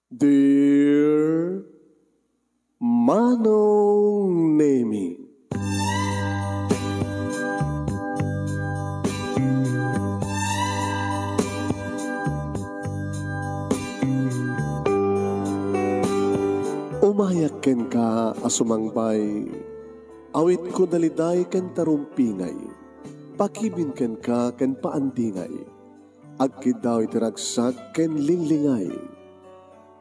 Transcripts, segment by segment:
Dear Manong Nemi, umayak ken ka asumangbay, awit ko daliday ken tarumpingay, pakibin ken ka ken paandingay, agkid daw itiragsak ken linglingay.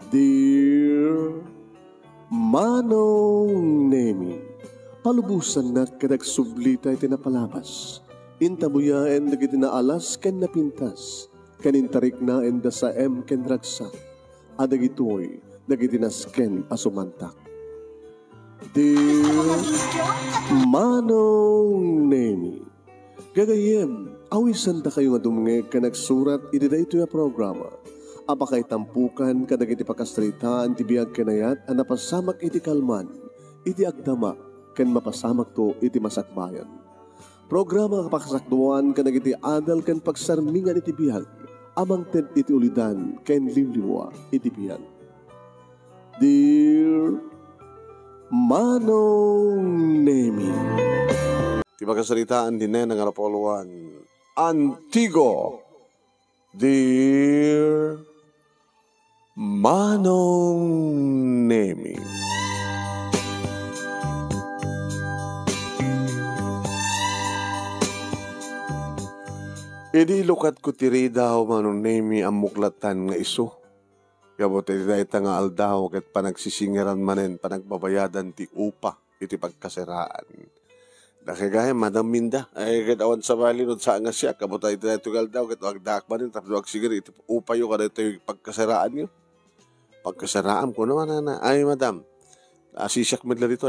Dear Manong Nemi, palubusan na kadag sublita iti napalabas, intabuyaen dagiti naalas ken napintas, kanintarik na enda sa ken ragsak, adagitoy dagiti nasken asumantak. Dear Manong Nemi, gagayem, awisan ta kayo nga dumnge ka nagsurat iti dayto nga programa. Apakay tampukan kadag iti pakastritaan ti biag kenayat a napasamak iti kalman, iti agdama ken mapasamak to iti masakbayan. Programa kapakasakduan kadag iti adal ken pagsarmingan iti biag, amang ted iti ulidan ken liwliwa iti biag. Dear Manong Nemi, ti pagkasalitaan din ng Arapoluan, Antigo. Dear Manong Nemi, idi lukat ko tiri daw Manong Nemi ang muklatan nga iso. Kabot iti dayta nga aldaw ket panagsisingiran manen panagbabayadan ti upa iti pagkasiraan. Nakagaya Madam Minda ay ket awan sa balinod sa nga siya kabot iti dayto aldaw ket agdak manen tapno agsigir iti upa yo kada iti pagkasiraan yo. Pagkasiraan ko naman na ay Madam. Asisyak medla dito.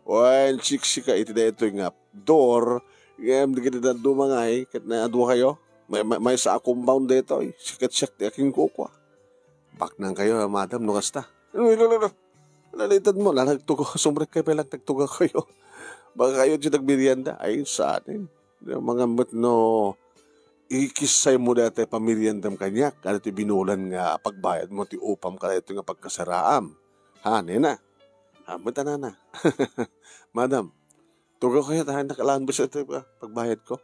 Wan siksika iti dayto nga door ngem digiti da dumangay ket na adwa kayo. May sa compound dito sikat-siak ti aking kukwa. Bak nang kayo, Madam, no kasta. Nalitad mo, nagtugo, sumbrek kayo palang nagtugo kayo. Baka kayo dyan nagmerienda, ay sa atin. Mga no, ikisay mo dati pameriendam kanyak, ano ti binulan nga pagbayad mo, ti upam ka ito nga pagkasaraam. Ha, nena? Ha, mata na. Madam, tugo kayo, tayo nakalaan ba sa ito pagbayad ko?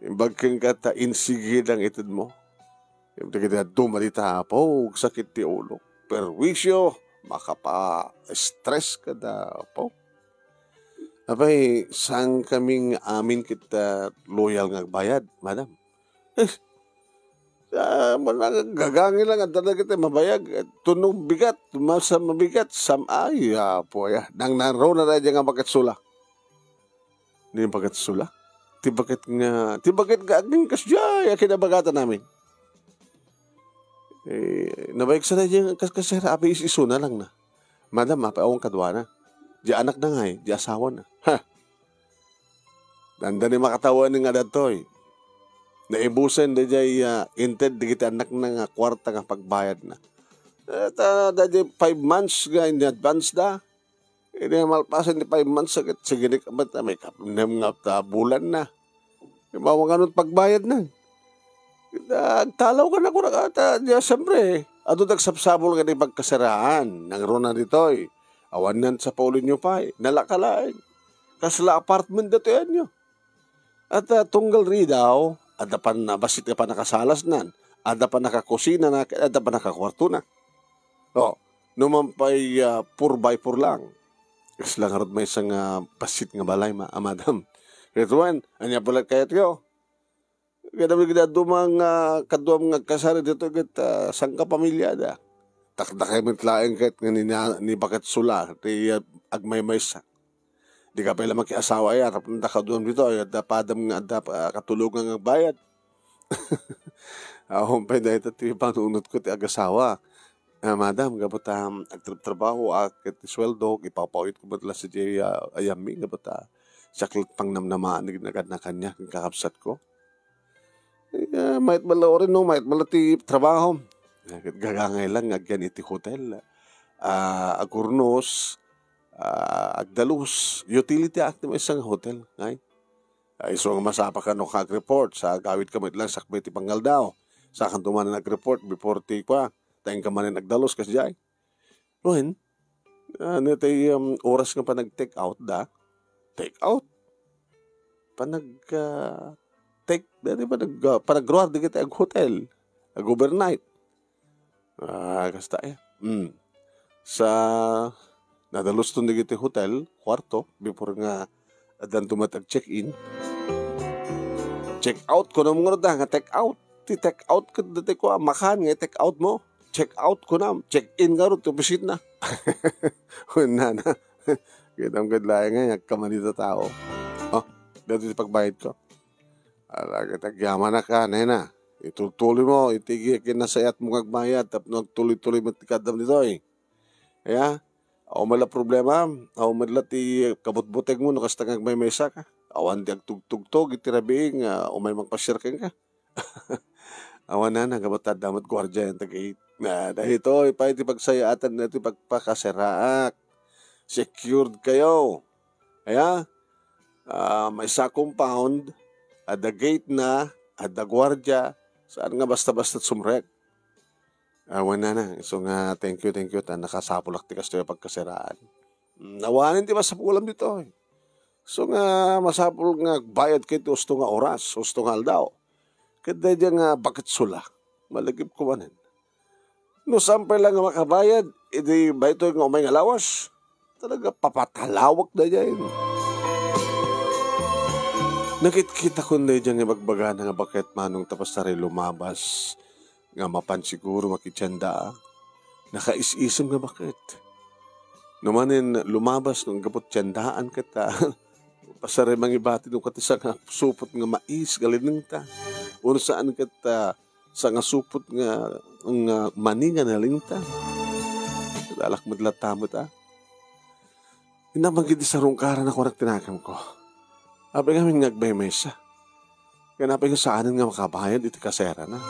Bagking kata, insigid ang itid mo. Yung kita dumalita po, sakit ti ulo. Perwisyo, makapa-stress ka da po. Abay, saan kaming amin kita loyal nga bayad, Madam? Gagangin lang at talaga kita mabayag. Tunog bigat, masa mabigat, samay, po ya. Nang naro na tayo nga pagkatsula. Hindi yung pagkatsula? Tibagat nga aging kasya, kinabagatan namin. Nabayag sa na dyan kasera api iso na lang na. Madam, mapaawang kadwa na. Di anak na nga di asawa na. Ha! Danda ni makatawan nga datoy. Naibusan da jay inted di kita anak na nga kwarta nga pagbayad na. Da jay 5 months nga in advance da. Hindi malpasan di 5 months sige ni kabat may kapnem nga bulan na. Mawang anong pagbayad na. Nagtalaw ka na ko na kata. Siyempre, ato nagsapsabol ka na pagkasiraan. Nang rona dito awan nan sa paulin nyo pa nalakalain. Kasla apartment dito yan nyo. At tunggal ridaw, ada pa na basit ka pa nakasalas nan. Ada pa nakakusina na, ada pa nakakwarto na. O, numampay 4x4 lang. Kasi lang harap may isang basit nga balay, Madam. Kaya anya pala kayat yo. Kaya namin dumang kaduam nga kasari dito kita sangka pamilya da. Takda kayo mitlaeng kahit nga ni bakat sula ti agmay-may sa. Di ka pala makiasawa ya tapos nakaduam dito ay padam nga katulugan nga bayad. Humpay na ito ti panunod ko ti agasawa. Madam, gabot agtrabaho akit sweldo ipapawit ko batla si Jay Ayami gabot saklit pang namnamaan na kanya kakapsat ko. Mahit malaw rin no, mahit malati trabaho. Gagangay lang, agyan iti hotel. Agurnos, agdalus, utility act mo isang hotel. Ngay? Iso nga masapa ka no kag-report sa gawid ka mo lang sakbay ti panggal daw. Sa kantuman na nag-report before ti pa. Tayong ka man nagdalos kasi jay. Noon, ano tayo oras nga pa nag-take out da? Take out? Pa take, dati pa panag-groar di kita ag hotel. Ag overnight. Kasta Sa nadalos to di kita hotel, kwarto, before nga adan tumatag check-in. Check out ko na mga nga take out. Take out ka dati ko makan nga take out mo. Check out ko na. Check in nga rin. Tupisit na. Una na. Kitang kadlayan nga. Nagkaman dito tao. Dito si pagbayad ko. Kitagyaman na ka. Nena. Itutuloy mo. Itigi kinasayat mo kagbayad. Tapos nagtuloy-tuloy matikadam nito eh. Kaya. Ako mala problema. Ako mala ti kabut-buteg mo. Nakastangag may mesa ka. Awan di agtugtugtog. Itirabing. Umay magpasyerking ka. Awan na. Nagabatad damat gwardya yung tagait. Dahil ito, iti pagsayatan na ito pagpakasiraak. Secured kayo. Kaya, may sa compound, at the gate na, at the gwardya, saan nga basta-basta sumrek. Wala na. So nga, thank you, nakasapulak ti kasto yung pagkasiraan. Nawanin ti masapulam dito. So nga, masapul nga, bayad kayo usto nga oras, usto nga aldaw. Kada dyan nga, bakit sula? Malagip ko manin. No, sampay lang nga makabayad, iti ba ito nga umay nga lawas? Talaga papatalawak na dyan. Nakikita ko na dyan nga magbaga na nga bakit manong tapos na rin lumabas. Nga mapan siguro makitsanda. Nakais-isam nga bakit. Numanin lumabas nung gabot tiyandaan kita. Pasari mangibati nung katisa nga supot nga mais galinang ta. Uno saan kita sa nga supot nga maninga na linta. Lalak madlatamo ta. Inamagid sa rungkaran ako nagtinakam ko. Abay kami nagbay mesa. Kaya napay ko saanan nga makabayad iti kasera na.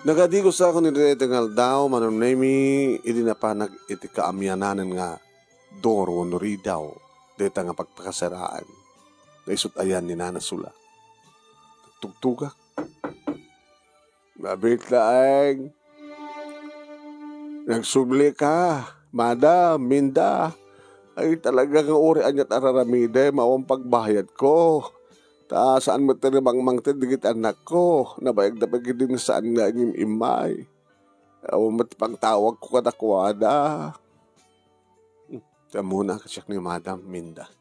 Nagadigo sa ako ni Retengal daw, manunemi, idi na pa iti kaamyananan nga doro nuri daw. Dita nga pagpakaseraan. Naisot ayan ni Nana Sula. Tugtugak. Mabit laeng. Nagsubli ka. Madam, Minda. Ay talagang urian niya't araramide. Mawang pagbayad ko. Saan mo tinibang mangtid digit anak ko. Nabayag na pagid din saan nga yung imay. Awamat pang tawag ko kadakwada. Siya muna kasyak ni Madam Minda.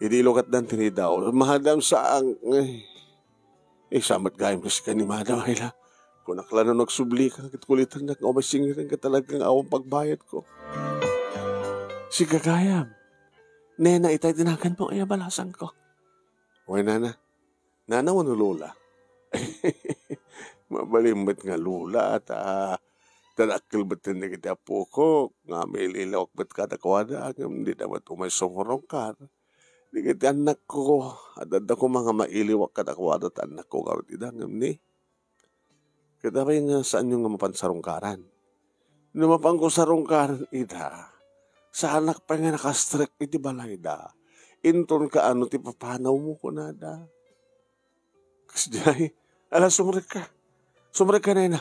Idilokat dan tinidaw. Madam saang... samat gayam kasi ka ni Madam Ayla. Kung nakla na nagsubli ka, kitkulitan na umasingirin ka talagang awang pagbayad ko. Si Gagayam, Nena, itay tinakan mo ay balasan ko. Uy, Nana. Nana mo no Lola. Mabalimbat nga Lola at tanakil ba't na kita po ko. Nga may lilawak ba't kadakwada. Hindi naman umay sumurong ka. Di kita anak ko, adad ako mga mailiwak kadakwado at anak ko karot idangam ni. Kita ba yung saan yung mapansarungkaran? Lumapang ko sarungkaran ida, sa anak pa nga nakastrek iti balay da. Inton ka ano ti papanaw mo ko na da. Kasi jay, sumrek ka. Sumrek ka na na.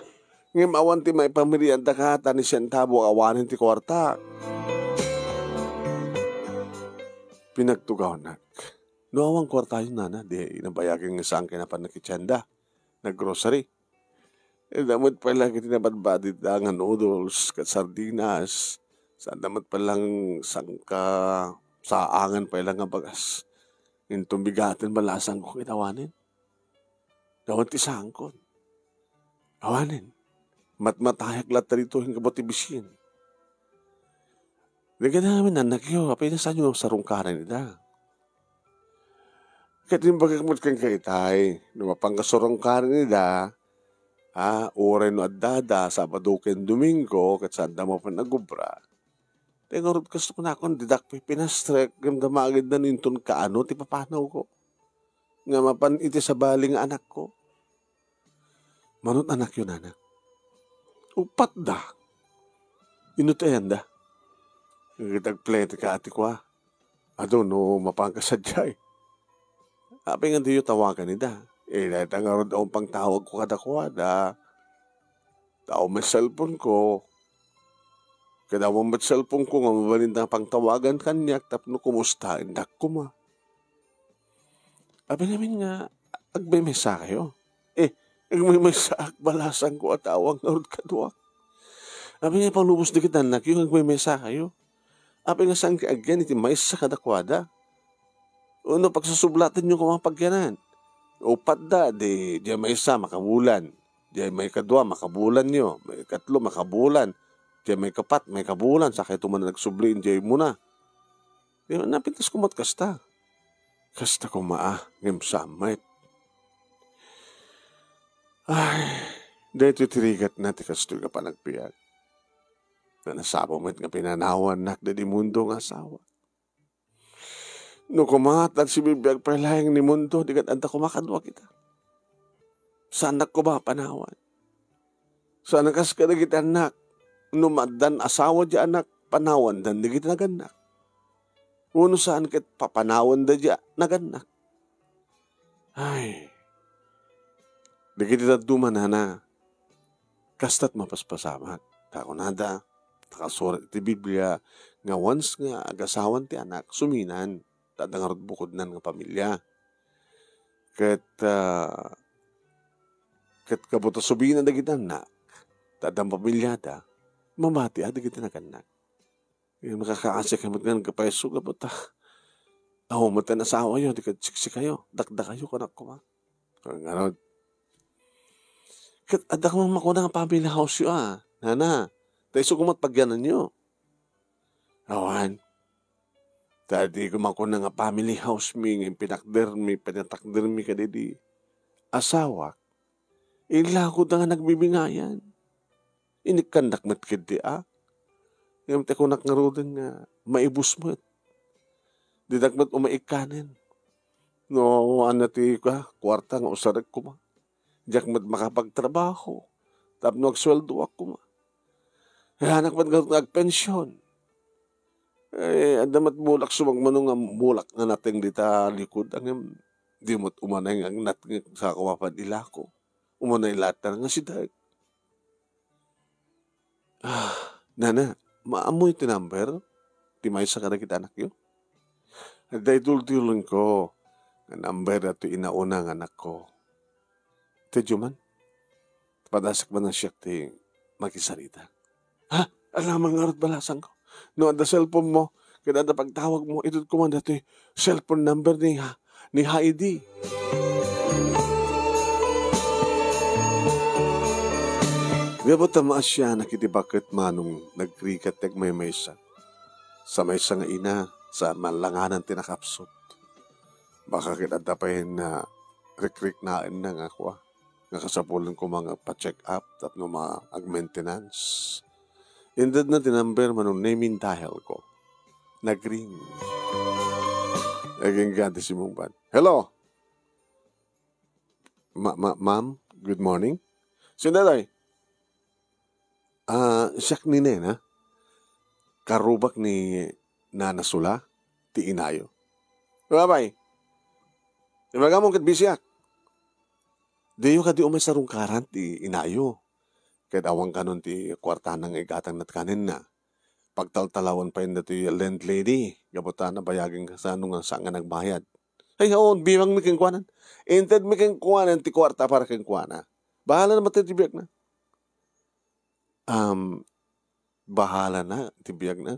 Ngayon awan ti may pamilyan ta ka, tani siyentabo awanin ti kwarta. Pinagtugaw nak. Nuawang kwarta yun nana, di inabayagin nga saan kinapan nakitsenda. Nag-grocery. Damot pa lang itinabadbadit nga noodles, kat sardinas. Saan damot pa lang sangka, saangan pa lang nga bagas. Intong bigatin balasang ko kitawanin. Dawan ti sangkon. Awanin. Matmatayak lahat rito yung kabotibisin. Lagyan namin anak yun, apay na saan yung sarungkaran nila. Kahit yung bagakmot kang kaitay, lumapang kasurungkaran nila, oray no adada, Sabado ken Domingo, kat saan mo pa nagubra. Tengorot kasto ko na akong didak pinastrek, gamdamagid na ninton kaano, ti papanaw ko. Nga mapan iti sa baling anak ko. Manot anak yun, anak. Upat da. Inutayan da. Nagtagplete ka ati ko no, mapangkasadyay. Apay nga diyo tawagan nida. Dahil nga ron akong pangtawag ko kadakwada. Tao may cellphone ko. Kada mo may cellphone ko nga mabalin na pangtawagan kanyak tapno kumusta indak ko ma. Abi namin nga agbay may sa kayo. Agbay may sa balasan ko at awang nga ron kadwa. Abi nga panglubos di kita anak yung agbay may sa kayo. Abi nga saan ka agyan iti may sa kadakwada. Uno pagsusublatan nyo kumapagyanan. Upat da, di may isa makabulan. Di may kadwa, makabulan nyo. May katlo, makabulan. Di may kapat, may kabulan. Sa kayo man nagsubliin, di mo na. Di napintas kumat kasta. Kasta kumaa, ngem samay. Ay, dahito tirigat na ti kasto ka pa nagpiyag. Na nasabo mo nga pinanawan nak na di mundo ng asawa. No kumat at si bibiyag palayang ni mundo, di kat anta kumakadwa kita. Sanak ko ba panawan? Sana kas ka na kita anak, numadan asawa di anak, panawan dan di kita naganak. Uno saan kit papanawan da di naganak. Ay, di kita duman na, kastat mapaspasamat. Tako nada, nakasurat iti Biblia, nga once nga agasawan ti anak, suminan, tadangarot bukod nan nga pamilya. Kat kabuto subinan da kita anak, tadang pamilyada, mamati ada kita nakanak. Yung makakaasya kamot nga nagkapaiso ka buta. Ako mo tayo nasawa yun, di ka siksi kayo, dakda kayo kanak ko ma. Ngayon, kat adak mo makuna nga family house yun nana, tayo so kumat pagyanan nyo. Awan, tadi kumakuna nga family house mi, pinakder mi, pinatakder mi ka di asawa. Ila ko da nga nagbibingayan. Inikandak mat kidi Yung tekunak nga rodin nga maibus mo. Didak mat umaikanin. No, ti ka, kwarta nga usarag ko ma. Diyak mat makapagtrabaho. Tapno agsweldo ako ma. Hanak mat nagpensyon. Adamat bulak sumagmano nga bulak nga nating dita likod. Ang di mo't umanay ang nat sa kawapan ila ko. Umanay latar nga si Dag. Nana, maamoy ti number? Ti may sa kada kita anak yun? At dahil tultulun ko, ang number na ito inauna ng anak ko. Tedyo man, padasak man ang siyak ti makisarita. Ha? Alamang nga rin balasan ko. No, ang cellphone mo, kaya na pagtawag mo, ito ko man ito cellphone number ni Heidi. Gabot na maas siya nakitibakit manong nagkrikat tag may maysa. Sa maysa nga ina, sa malanganan tinakapsot. Baka kinatapahin na rekrik na nga ako nga kasapulan ko mga pa-check up at no mga ag-maintenance. Indad na tinamber manong naming dahil ko. Nag-ring. Naging ganda si mong ban. Hello? Ma'am, good morning. Sindaday? Siyak ni Nena, karubak ni Nana Sula, ti inayo. Babay, ibaga mong katbisyak. Diyo ka di umay sa rungkaran ti inayo. Kahit awang kanon ti kwartahan ng igatang nat kanin na. Pagtaltalawan pa yun na ti landlady, gabutan na bayaging sa anong saan nga nagbayad. Ay, hoon, biwang mi kengkwanan. Inted mi kengkwanan ti kwarta para kengkwana. Bahala na matitibiyag na. Bahala na, tibiyag na.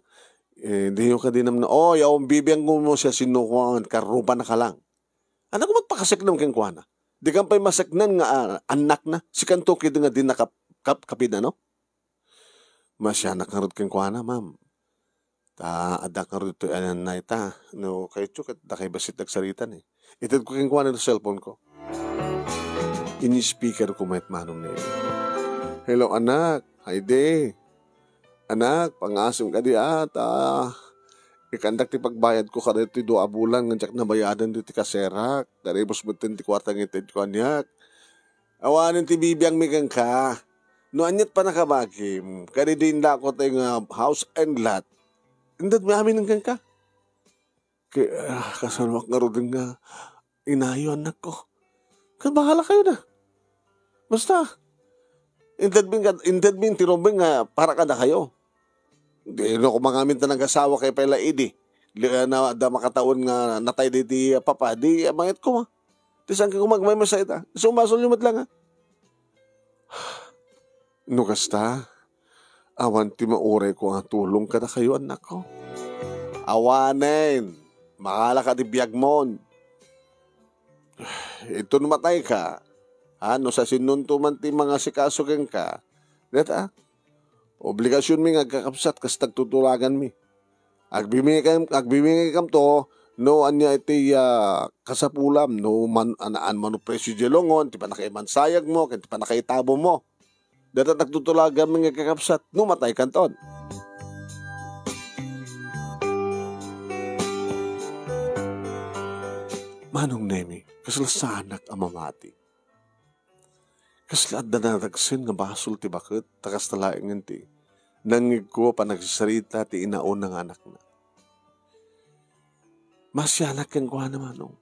Di yung kadinam na, yung bibiyang mo siya sinukuhan, karupa na ka lang. Ano ko magpakasik naman kang kuha na? Di kang pa'y masaknan nga anak na, si kanto kito nga din nakapina, no? Masyanak na rin kang kuha na, ma'am. Adak na rin ito, na ita, no, kayo chuk, da kay basit nagsaritan eh. Itad ko kang kuha na cellphone ko. Ini-speaker ko may manong na yun. Hello, anak. Heidi, anak, pangasim ka di ata. Ikandak ti pagbayad ko ka dito 2 bulan nga na bayadan dito kaserak. Daribos mo ti kwartang ited ko anyak. Awanin ti bibiyang migang ka. No anyat pa nakabagim. Kadi din na ako tayo house and lot. Indad may amin ng ka. Kasalwak nga rin nga inayo anak ko. bahala kayo na. Basta, inted min tinumbing nga para kada kayo. Hindi na ko mangamit na nag-asawa kay Pela Idi. Na da makataon nga natay di papa, di mangit ko ma. Di saan ka kumagmay masayta. Sumasol yung matlang ha. No kasta, awan ti maure ko ang tulong ka na kayo anak ko. Awanin, makala ka di biyag mon. Ito namatay ka. Ano sa sinunto man ti mga sikasukin ka. Deta, obligasyon mi nga kakapsat kas tagtutulagan mi. Agbibigay kam to, no anya iti kasapulam, no anaan mano presyo jelongon, ti pa nakaimansayag mo, ti pa nakaitabo mo. Deta nagtutulagan mi nga kakapsat, no matay kanton. Manong Nemi, kaslasanak ang mamati. Kaslad na natagsin nga basol ti bakit, takas talaing ti. Nangig ko pa nagsasarita ti inaon ng anak na. Masyanak yung kuha naman nung.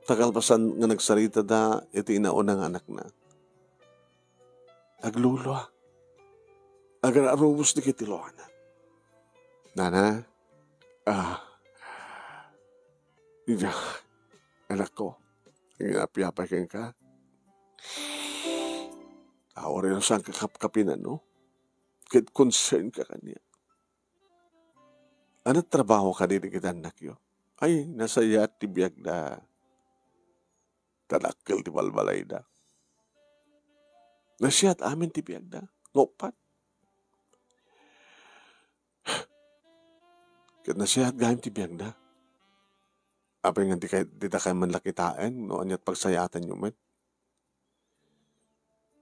Tagalpasan nga nagsarita da, iti inaon ng anak na. Aglulo ah. Agar-arubos di kitiloana. Nana, anak ko, inapiyapay kang ka. Tao rin saan kakapkapinan, no? Kit concern ka kanya. Ano trabaho ka din kita anak yo? Ay, nasa yat tibiyag na tanakil ti balbalay na. Nasiyat amin tibiyag na. Ngopat. Kit nasiyat gayam tibiyag na. Apay nga di ta kayo manlakitaan, no? Anyat pagsayatan nyo man.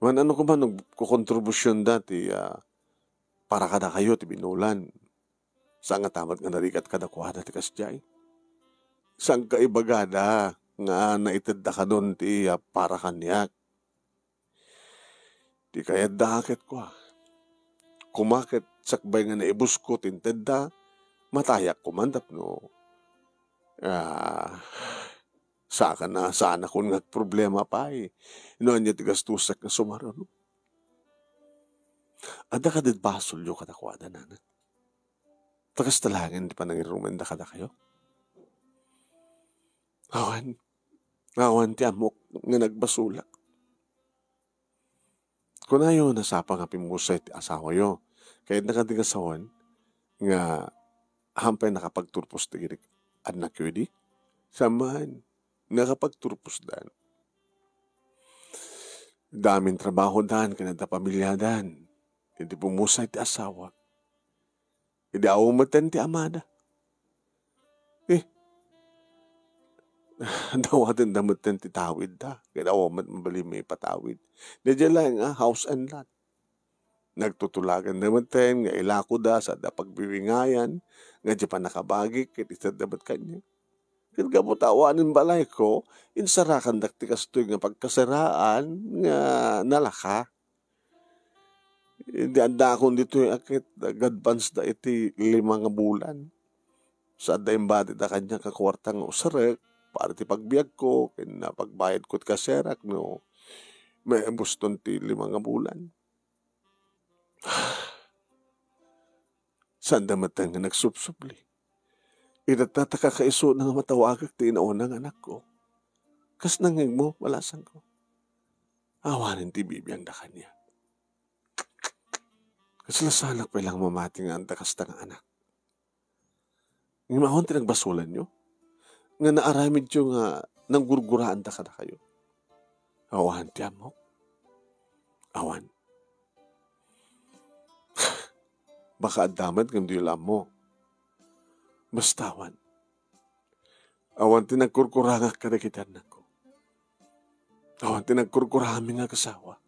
Man, ano ko ba, nagkukontribusyon dati, para kada kayo, ti binulan. Saan nga tamat nga narikat kada kuha dati kasjay. Saan ka ibagada nga naitid da ka doon ti para kanyak. Di kaya dakit ko kumakit sakbay nga naibus ko tinted da, matayak kumandap no. Saka na sana kung nga problema pa Inoan niya tigastusak na sumaro, no? Ada ka din basol yung katakwada, nana? Tagas talangin, di pa nangirumenda ka na kayo? Awan ti amok nga nagbasulak. Kung ayaw nasapa nga pimusay ti asawa yo, kahit nakatigasawan, nga hampay nakapagturpos ti girik anak yo di? Samahan, nakapagturpos dan. Daming trabaho dan, kanada pamilya dan. Hindi pumusay ti asawa. Hindi awamatan ti amada. Dawatin damatan ti tawid da. Kaya awamat mabali may patawid. Diyan lang house and lot. Nagtutulagan damatan, nga ilako da sa da pagbiwingayan, nga di pa nakabagi, kaya isa dapat kanya. Kaya kabutawanin balay ko, insarakan dakti kastoy nga pagkasaraan, nga nalaka. Hindi anda akong dito yung akit, advance da iti 5 bulan. Sa da yung bati da kanya kakwartang usarek, para ti pagbiag ko, kaya pagbayad ko't kaserak, no, may buston ti 5 bulan. Saan damatang nga nagsubsubli? Itataka kaiso na nga matawagak ti inaunang anak ko. Kas nanging mo, walasan ko. Awanin ti bibiyang da kanya. Kasalasanak pa lang mamati nga ang takas nga anak. Ng mahon tinagbasulan nyo, nga naaramid nyo nga nang gurguraan da ka na kayo. Awan ti amok. Awan. Baka adamat ng dilam mo. Bastawan. Awan tinagkurkurangak ka na kitan ko. Awan tinagkurkurami nga kasawa.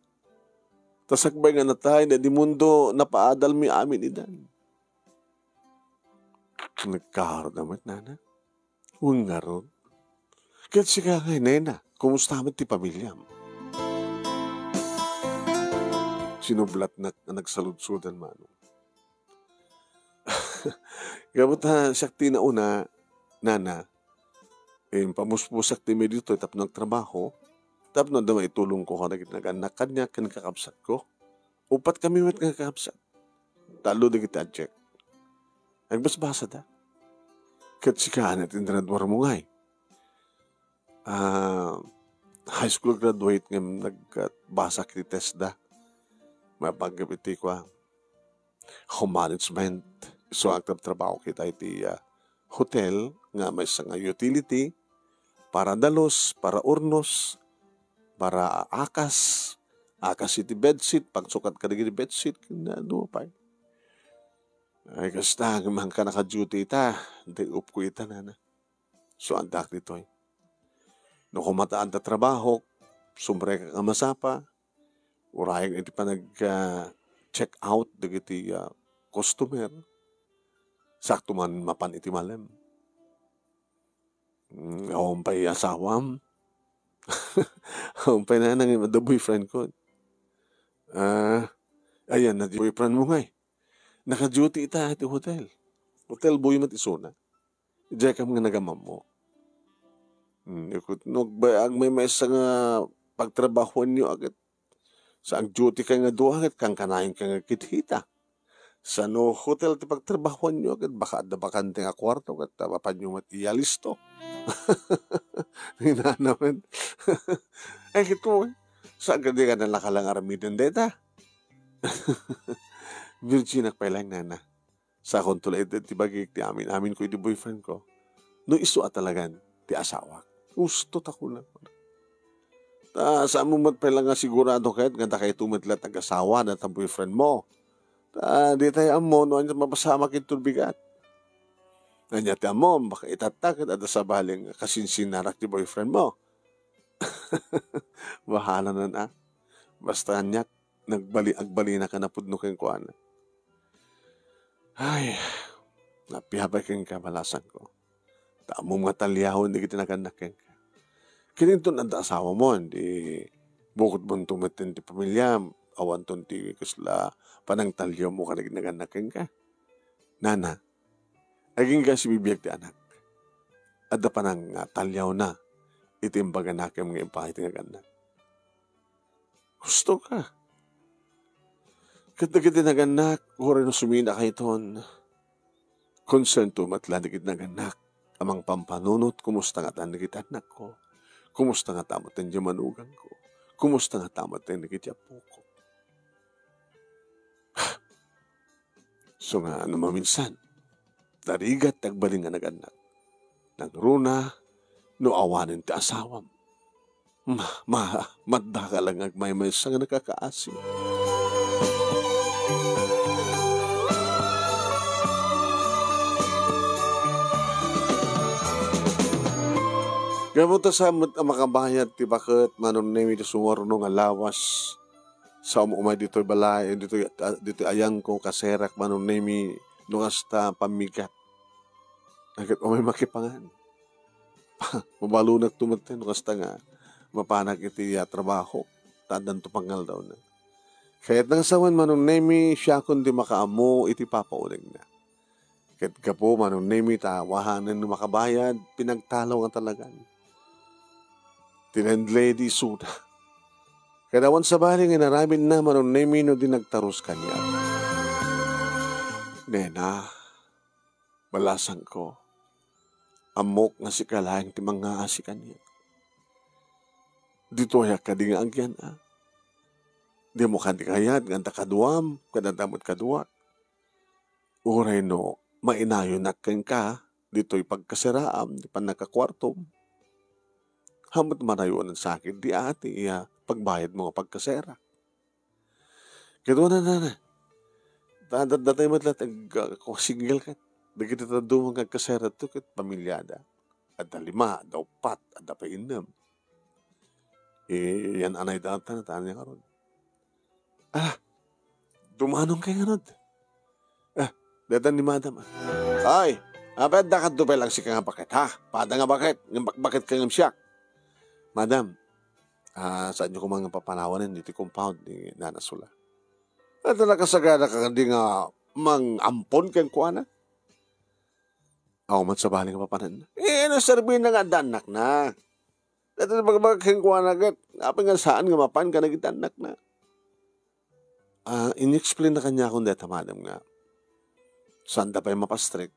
Tasakbay nga natay na di mundo napaadal mi amin idan. Nagkahar naman, nana. Huwag nga ron. Kahit siya nga, nena, kumusta man ti pamilyam? Sinublat na nagsaludsudan mano. Gabot ha, sakti na una, nana, pamuspusak ti medyo ito, itap ng trabaho, Tapos na daw itulong ko ka nag-anak kanya kan kakabsat ko. Upat kami met nga kakabsat. Talo na kita check. Nagbasbasa da. Kat sikahan at indranadwar mo nga high school graduate nga nagbasa kiti test da. Mapagkapiti ko home management. So, ang trabaho kita iti hotel nga may sa nga utility para dalos, para urnos, para akas iti bedsheet, pagsukat ka rin bedsheet, kinano pa. Ay, kasta, mang ka naka-duty ita, hindi up ko ita na. So, andak dito no kumataan ta trabaho, sumbre ka masapa, urayang iti pa nag-check out, digiti customer, sakto man mapan iti malem. Pa'y asawam, pa'y na nang the boyfriend ko. Ayan, na boyfriend mo nga naka-duty ita iti hotel. Hotel boy mat isuna. Diyan ka mga nagamam mo. Nagbayag may sa nga pagtrabahuan nyo agad. Sa ang duty ka nga doon agad, kang kanahin ka nga kitita. Sa no hotel ti pagtrabahuan nyo agad, baka ada bakante nga kwarto, kat tapapan nyo mat iyalisto. Hinanaman. Ay, ito saan ka di ka nalakalang aramidan deta? Virgin akpailang nana. Sa kontulay ti bagay ti amin ko iti boyfriend ko. No iso talagan ti asawa. Gusto tako lang. Saan mo matpailang nga sigurado kahit ganda kayo tumatlat ang asawa na ang boyfriend mo. Di tayo mo, no, mapasama kitulbigat. Nanyati mo, baka itatakit at sa baling kasinsinnarak ti boyfriend mo. Bahala na. Basta nyak, agbali na ka na pudno kang kuana. Ay, napihabay kang kabalasan ko. Tamo mga talyahon, hindi kita nakanak kang ka. Kininton ang asawa mo, hindi bukod mo tumatin ti pamilya, awan ton ti kusla, panang talyaw mo ka nagnanak kang ka. Nana, aging ka si bibiyag ti anak. Ada pa nang talyaw na, itimbaga na kayo mga impahit nga anak. Gusto ka. Kita naganak, ora no sumina kay ton. Concern to matlanig naganak. Amang pampanunot, kumusta nga tan nagit anak ko? Kumusta nga tamot ang manugang ko? Kumusta nga tamot ang nagit yapo ko? So nga, ano maminsan, darigat tagbaling nga naganak. Nagruna, no awanin ti asawam. Madda ka lang agmay-may sa nga nakakaasim. Gamuta sa makabayad ti bakit manon nemi ti sumarno nga lawas sa umay dito balay dito ayang ko kaserak manon nemi nungasta pamigat. Agad umay makipangan. Mabalunak tumaten nungasta nga mapanag iti trabaho tadan to pangal daw na. Kahit nang sawan manon nemi siya kundi makaamo iti papauling na. Kahit ka po manon nemi tawahanan no makabayad pinagtalaw nga talagan. Tinandlady suda. Kadawan sa baling inaramin na manon nemi no din nagtaros kanya. Nena, balasan ko. Amok nga si kalayang ti mga asikan niya. Dito ya ka di nga agyan Di mo kandi kayat, ganda kaduam, kadadamot kaduak. Uray no, mainayo nakeng ka, dito'y pagkasiraam, di pa nakakwartom. Hamot marayon ang sakit, di ati, pagbayad mo nga pagkasera. Kaya na. Datay matlat, single ka. Dagiti tado mga kasera to, kat pamilyada. Ada 5, ada 4, ada pa 6. Yan anay data na taan niya karon. Dumanong kayo nga nod. Datan ni madam. Ay, apet dakat dupay lang si kang bakit, ha? Pada nga bakit? Bakit kang siyak? Madam, saan nyo ko mga papanawanin dito compound ni Nana Sula? At nakasagada ka hindi nga mang-ampon kang kuana? Ako man sa baling papanan na. Naserbi na nga danak na. Dati magkakingkuha na agad. Apa nga saan nga mapan ka nagitanak na. In-explain na kanya akong deta, madam nga. Saan da pa'y mapastrik?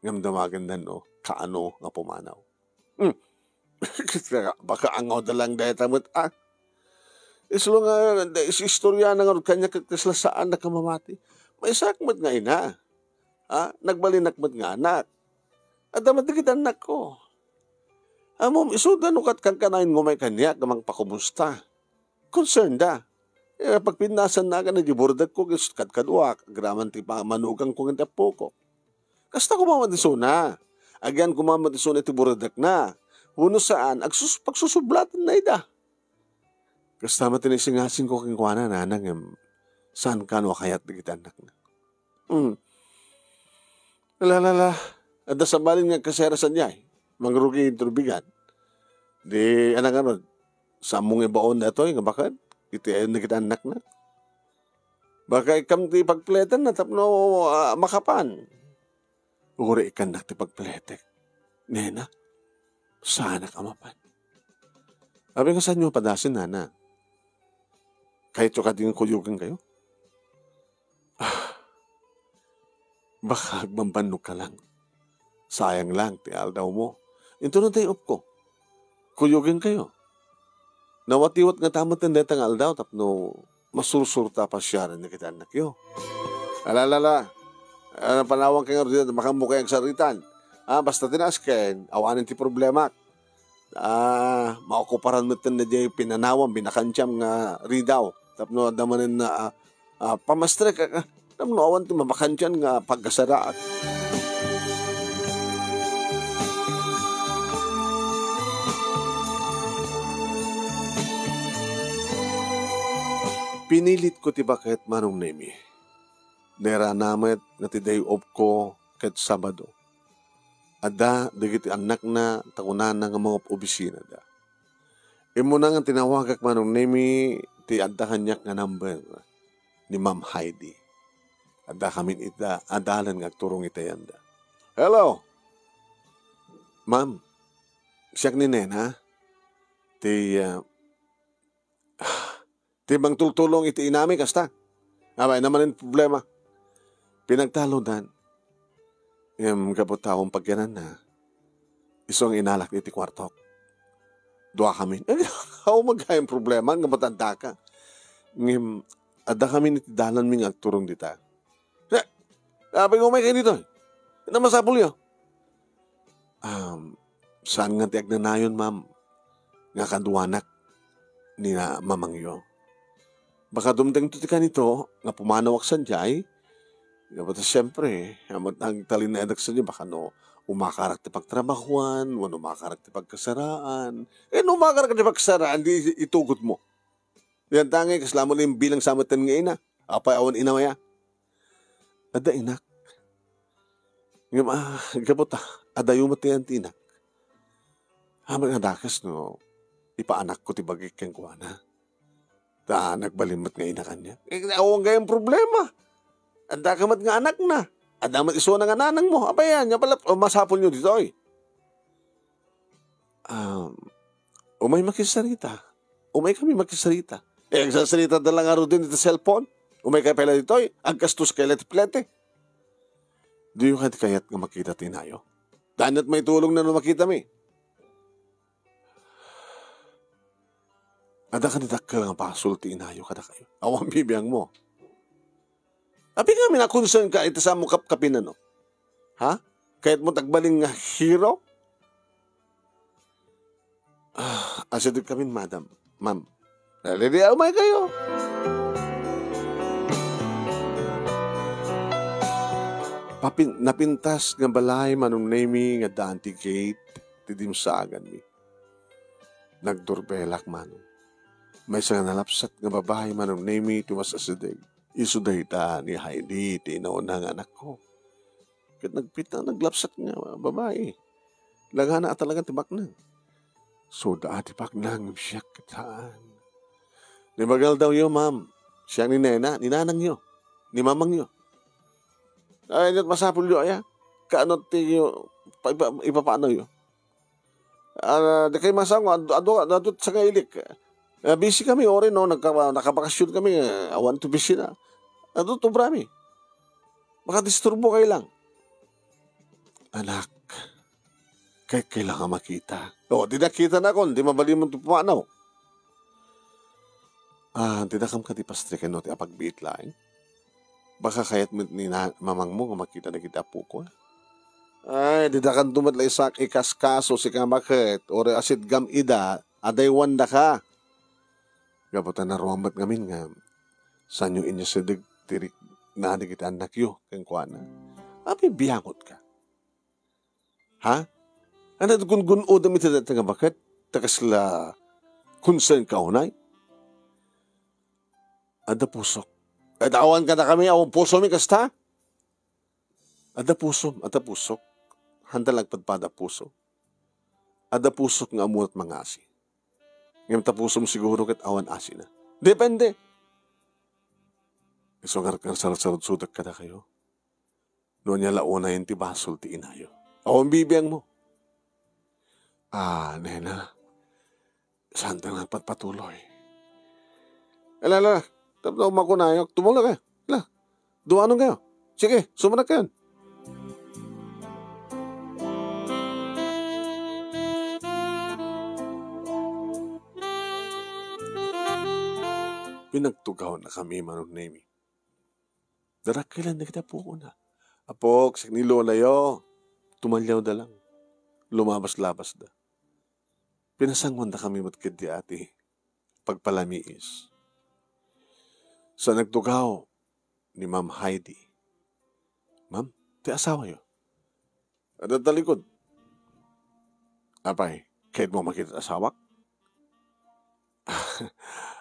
Ngam damagan dan o, kaano nga pumanaw. Baka angaw da lang deta mo't Islo nga, istorya na nga kanya kakaslasaan na kamamati. May sakmat nga ina. Nagbalinakmat nga anak. At damat kita anak ko. Amom, isudan ukat kang kanain ngumay kanya, kamang pakumusta. Concerned da. Pag pinasan na ka, nagiburdag ko, kat kaduak, graman ti pa manugang ko ng tapo ko. Kasta kumamadisuna. Agyan kumamadisuna ti burdag na. Huno saan, pagsusublatan na ida. Kasta matinisingasin ko kang kuwana na nang saan ka no kayat di kita anak na. Lalala. Ada sa balin nga kaserasan niya mangrugi turbigan. Di anak ano, sa mong ibaon na ito, nga bakit? Iti ay na kita anak na. Baka ikam ti pagpletan na tapno makapan. Uri ikan na ti pagpletek. Nena, sana ka mapan. Sabi nga saan nyo padasin, nana? Kahit yung kating kuyugan kayo? Baka agmambanok ka lang. Sayang lang, tial daw mo. Ito na tayo up ko. Kuyugan kayo. Nawatiwat nga tamot ng detang aldaw, tapno masursurta pa siya rin na kita anak yo. Alalala, panawang kang rin, makamukha yung saritan. Basta tinasken, awanin ti problema. Maukuparan mo ito na di pinanawang, binakansyam nga ridaw. Tapno damanin na pamastre ka, tapno awan ti mabakansyan nga pagkasaraat. Pinilit ko ti bakit manong nemi. Dera namet nga ti day off ko ket Sabado. Ada, digiti anak na takunan nga mga obisina da. Imo na nga tinawagak manong nemi ti adda kanyak nga number ni Ma'am Heidi. Adda kamin ita, adalan nga turong ita yanda. Hello! Ma'am, siyak ni Nena. Ti bang tultulong iti inami kasta. Abay naman yung problema. Pinagtalo dan. Yung kaputawang pagyanan na. Isong inalak iti kwartok. Dua kami. Ako magkayang problema. Nga matanda ka. Ngim, ada kami niti dalan ming agturong dita. Abay umay kayo dito. Ina masapul yun. Saan nga tiag na nayon, ma'am? Nga kaduanak ni na mamangyo. Baka dumdang tuti ka nito, nga pumanawak sa jay, Bata siyempre, ang talin na edak sa niya, baka no, umakarak ti pagtrabahuan, umakarak ti pagkasaraan. Umakarak ti pagkasaraan, di itugot mo. Yan tangay, kasla mo na yung bilang samatan nga ina. Apay awan ina maya. Ada inak. Gabota, adayo mo ti inak. Hamang adakas no, ipaanak ko ti bagay kang kuwana. Ta nagbalimot nga ina kanya. Awang gayang problema. Anda ka mat nga anak na. Anda mat iso na nga nanang mo. Apayan, pala, masapol nyo dito eh. Umay makisarita. Umay kami makisarita. Agsasarita na lang aro din dito cellphone. Umay kay pala dito eh. Agkastos kay leti-plete. Di yung kayat nga makita tinayo. Danat may tulong na makita mi. Ada ka nidakal nga pasulti inayo kada kayo. Awang bibiyang mo. Abi nga minakonsern ka ito sa mukap kapin ano? Ha? Kahit mo tagbaling nga hero? Asidog kami, madam. Ma'am. Nalili umay kayo. Napintas nga balay manong nami nga daanti gate tidim sa agan mi. Nagdurbelak manong. May sa nalapsat nga babae manong nami tumas asideg. Isuday ta ni Heidi, tinauna nga anak ko. Kat nagpita, naglapsat nga, babae. Lagana at talagang tibak na. So, tibak na ng siya kataan. Nibagal daw yun, ma'am. Siya ni Nena, ni nanang yun. Ni mamang yun. Ay, not masapul yun, aya. Kaano tiyo, ipapaano yun. Di kayo masango, adot sa kailik. Busy kami, ori no, nakabakasyon kami, awan to busy na. Adot to brami. Makadisturbo kayo lang. Anak, kailangan makita. Di nakita na ko, di mabali mo ito pumanaw. Di na kam ka di pastrikan no, ti apagbiit laing. Baka kaya't ni mamang mo makita na kita po ko. Ay, di na kan tumatlay sak ikaskaso si kamakit or asid gam ida, aday wanda ka. Gabutan na ruambat ngamin nga, sanyo inyo sidig tirik na kita anak yo, kang kuana. Abi, biyangot ka. Ha? Ano gun o damit na nga bakit? Takasla concern ka unay? Ada pusok. Awan ka na kami, awan puso mi kasta? Ada pusok. Handa lagpadpada puso. Ada pusok nga amunat mga asi. Ngayon tapusom siguro kat awan asi na. Depende. Isungar kang sarot-sarot-sudak ka na kayo. Noon niya launa yung tibasol ti inayo. Awan bibiyang mo. Nena. Saan tayo nagpatuloy? Alala. Tapos makunayok, tumulong kayo. Duwanong kayo. Sige, sumunod kayo. Pinagtugaw na kami, manong nemi. Darakilan na kita po ko na. Apok, signilo na yo. Tumalyaw na lang. Lumabas-labas na. Pinasangwan na kami matkid di ati. Pagpalamiis. Sa nagtugaw ni Ma'am Heidi. Ma'am, ti asawa yo. Ada talikod. Apay, kahit mo makita asawak?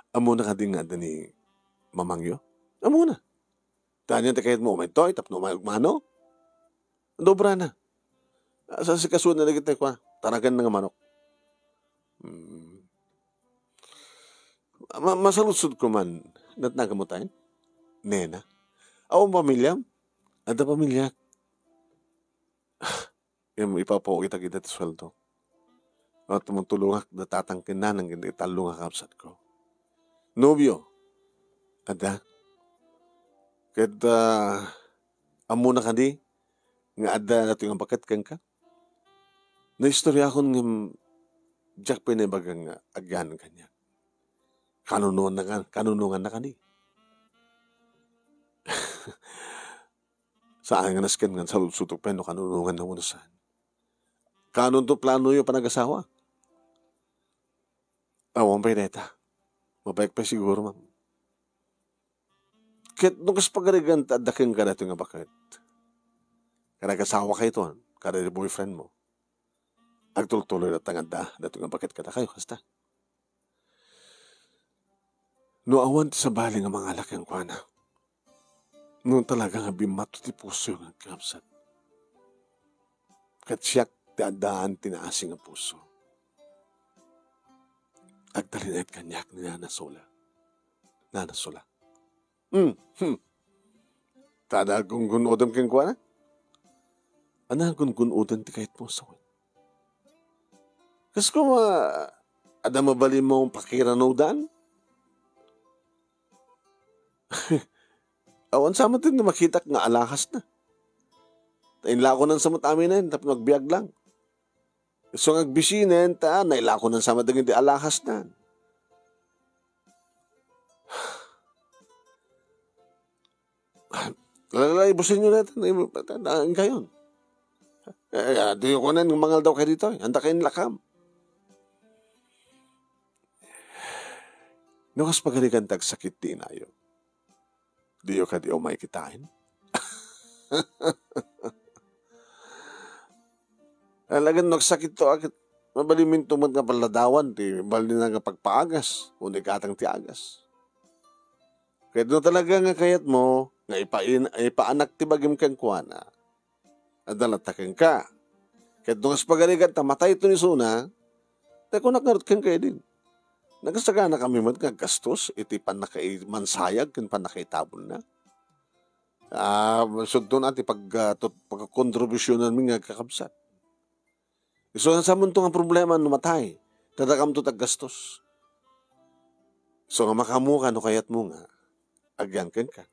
Amo na ka din nga ni Mamang yo? Amo na. Tanyan ti kahit mo may toy, tapno may ugmano? Dobra na. Sa si kasun na nagit kwa, taragan na nga manok. Masalusod ko man, natnagamutain? Nena? Awang pamilya? Ada pamilya? Yung ipapaw kita ti sweldo. At tumutulungak na tatangkin na ng hindi talungak kapsat ko. Nobyo? Ada? Kahit amo na ka di, nga ada na ito yung pakat kang ka? Na-istorya akong Jack pinibagang agyan kanya. Kanunungan na kani. Saan nga nasken nga sa lusutok pa no kanunungan na muna saan. Kanon to plano yung panag-asawa. Awang pa ineta. Mabayag pa siguro, ma'am. Kahit nung kaspagarigan tadaking ka natin nga bakit. Kanag-asawa kayo to, kada boyfriend mo. Agtuloy na tanganda, dato nga bakit kada kayo, kasta. No awan sa baling ang mga alak yung kwana. Noon talaga nga bimato ti puso yung kapsat. Kat siyak dadaan tinaasing ang puso. Agdalinayat kanyak ni Nanasula. Tada gungunodam keng kwana? Ana gungunodam ti kahit mo sawin. Kas kung ada mabali mong pakiranodan? Awan sa matin na makita nga alahas na. Nainla ko ng samot amin na yun, tapos magbiag lang. So nagbisinin, nainla ko ng samot hindi alahas na. Lalaibusin nyo natin, ang kayon. Diyo ko na, mangal daw kayo dito, handa kayo lakam. Nakas pagalikan tagsakit din ayo. Diyo ka di o may kitain. Alagan nagsakit to akit. Mabalimin tumad nga paladawan. Bali na nga pagpaagas. Kundi katang tiagas. Kaya doon talaga nga kayat mo, nga ipaanak ti bagim kang kuwana. Adalatakin ka. Kaya doon nga pagalikan tamatay ito ni Suna, tayo kung nakarot kang kayo din. Nagasaga na kami mo nga gastos, iti mansayag, kin panakaitabon na. So doon ati pagkakontribusyonan mi nga kakabsat. So, sa mundo nga problema, numatay. Tadakam to taggastos. So, nga makamu ka, no kayat mo nga, agyankan ka.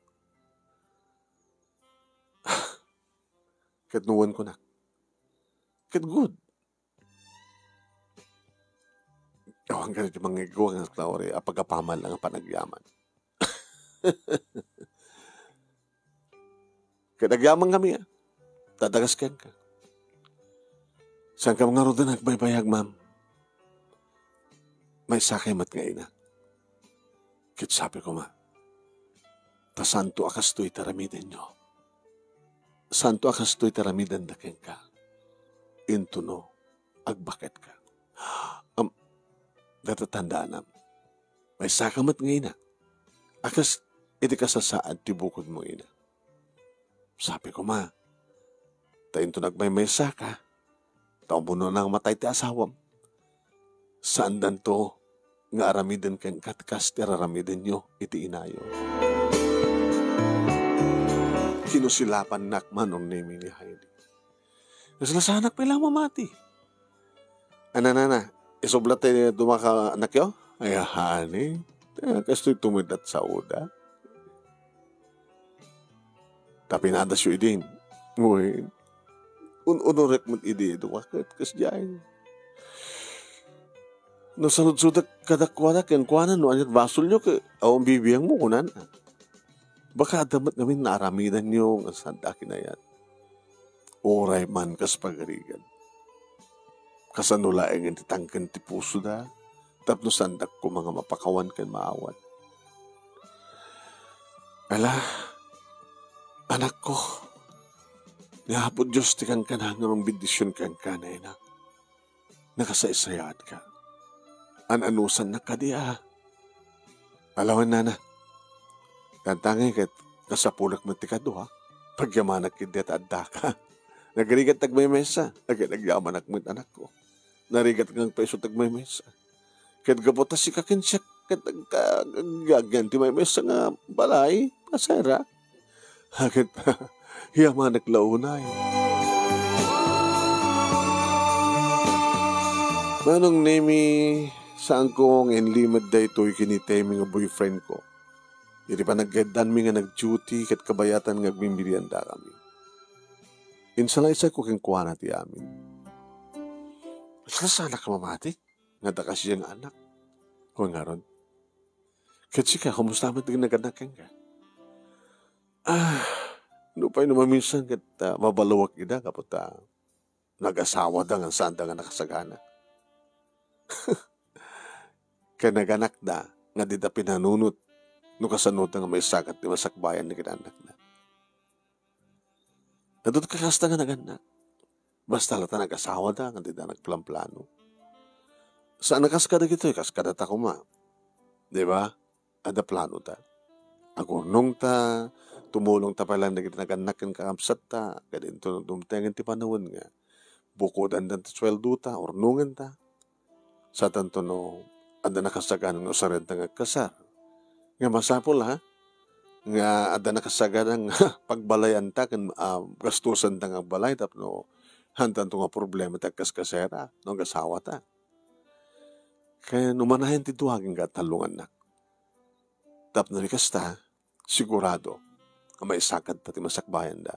Kat nuwan ko na. Kat good. Awang ka rin mga igawang nga klawari, apagapaman lang ang panagyaman. Kat agyaman kami, tadagaskan ka. Saan ka mga roda nagbaybayag, ma'am? May sakay mat nga ina. Kit sabi ko, ma, tasanto akastoy taramiden nyo. Santo akastoy taramiden daken ka. Intuno, agbaket ka. Datatandaan nam, may sakamat nga ina. Akas, iti kasasaan tibukod mo ina. Sabi ko, ma, tayo to nagmay saka. Taong puno nang matay ti asawam. Saan dan to, nga aramiden ken katkas ti araramiden nyo, iti inayo. Kinusilapan nakman ang naming ni Heidi. Naslasanak pa lang mamati. Ananana, isoblat tayo dumaka anak yo? Ay, hani, kasto'y tumidat sa uda. Tapi nadas yun din. Nguhin, unorek mo idi, dumakit, kasdiyan. No, salud-sudak kadakwadak yan kuwanan, no, anyat basol nyo, awang bibiyang mo kunan. Baka damat namin naaramidan nyo, ang sandakin na yan. Oray man kas pagarigan. Kasanulaeng ang titangkan ti puso da, tapno sandak ko mga mapakawan kan maawat. Ala, anak ko, nihapod Diyos ti kan kanang bindisyon kan kanay na. Nakasaysayat ka. An-anusan na kadiya. Alawan na. Kantangay kat kasapulak mo ti kado ha. Pagyamanak kidet adda ka. Nagrigat tagmay mesa. Nagyamanak mo anak ko. Narigat ngang peso tagmay mesa. Kat gabotas si kakinsyak. Kat gagyan ti may mesa nga balay. Pasera. Hakit hiyamanak launay. Manong nemi saan ko ng enlimad da ito'y kinitay mga boyfriend ko. Iri pa naggadan mi nga nag-duty kat kabayatan nga agbimbirianda kami. Insalay-say ko keng kuha na ti amin. Sana ka mamati? Nga da kasi yung anak. Kung nga ron. Kasi ka, kumusta mo tigil naganak ka? Nupay naman minsan kat mabalawak ida kapot nag-asawa da nga saan da nga nakasagana. Kaya naganak da, nga di da pinanunot, no kasanot nga may sakat di masakbayan ni kinanak na. Nadot kakasta nga naganak. Basta lata nag-asawa da, nga di da nagplan-plano. Saan nakaskada gito? Kaskada ta kuma. Diba? Ada plano ta. Agurnong ta, tumulong ta pala na naganak yung kakamsat ta, kaya dito dumtengan ti panahon nga. Bukodan dan ta sweldo ta, ornungan ta. Sa tanto no, ada nakasagan ng usared ng kasar. Nga masapol ha, nga ada nakasagan ng pagbalayan ta, kan gastusan ta nga balay, tapno hantan to nga problema ta kaskasera, no gasawa ta. Kaya numanahin ti duwagin ka talungan na. Tapno ni kasta, sigurado, nga may sakad ta ti masakbayan da.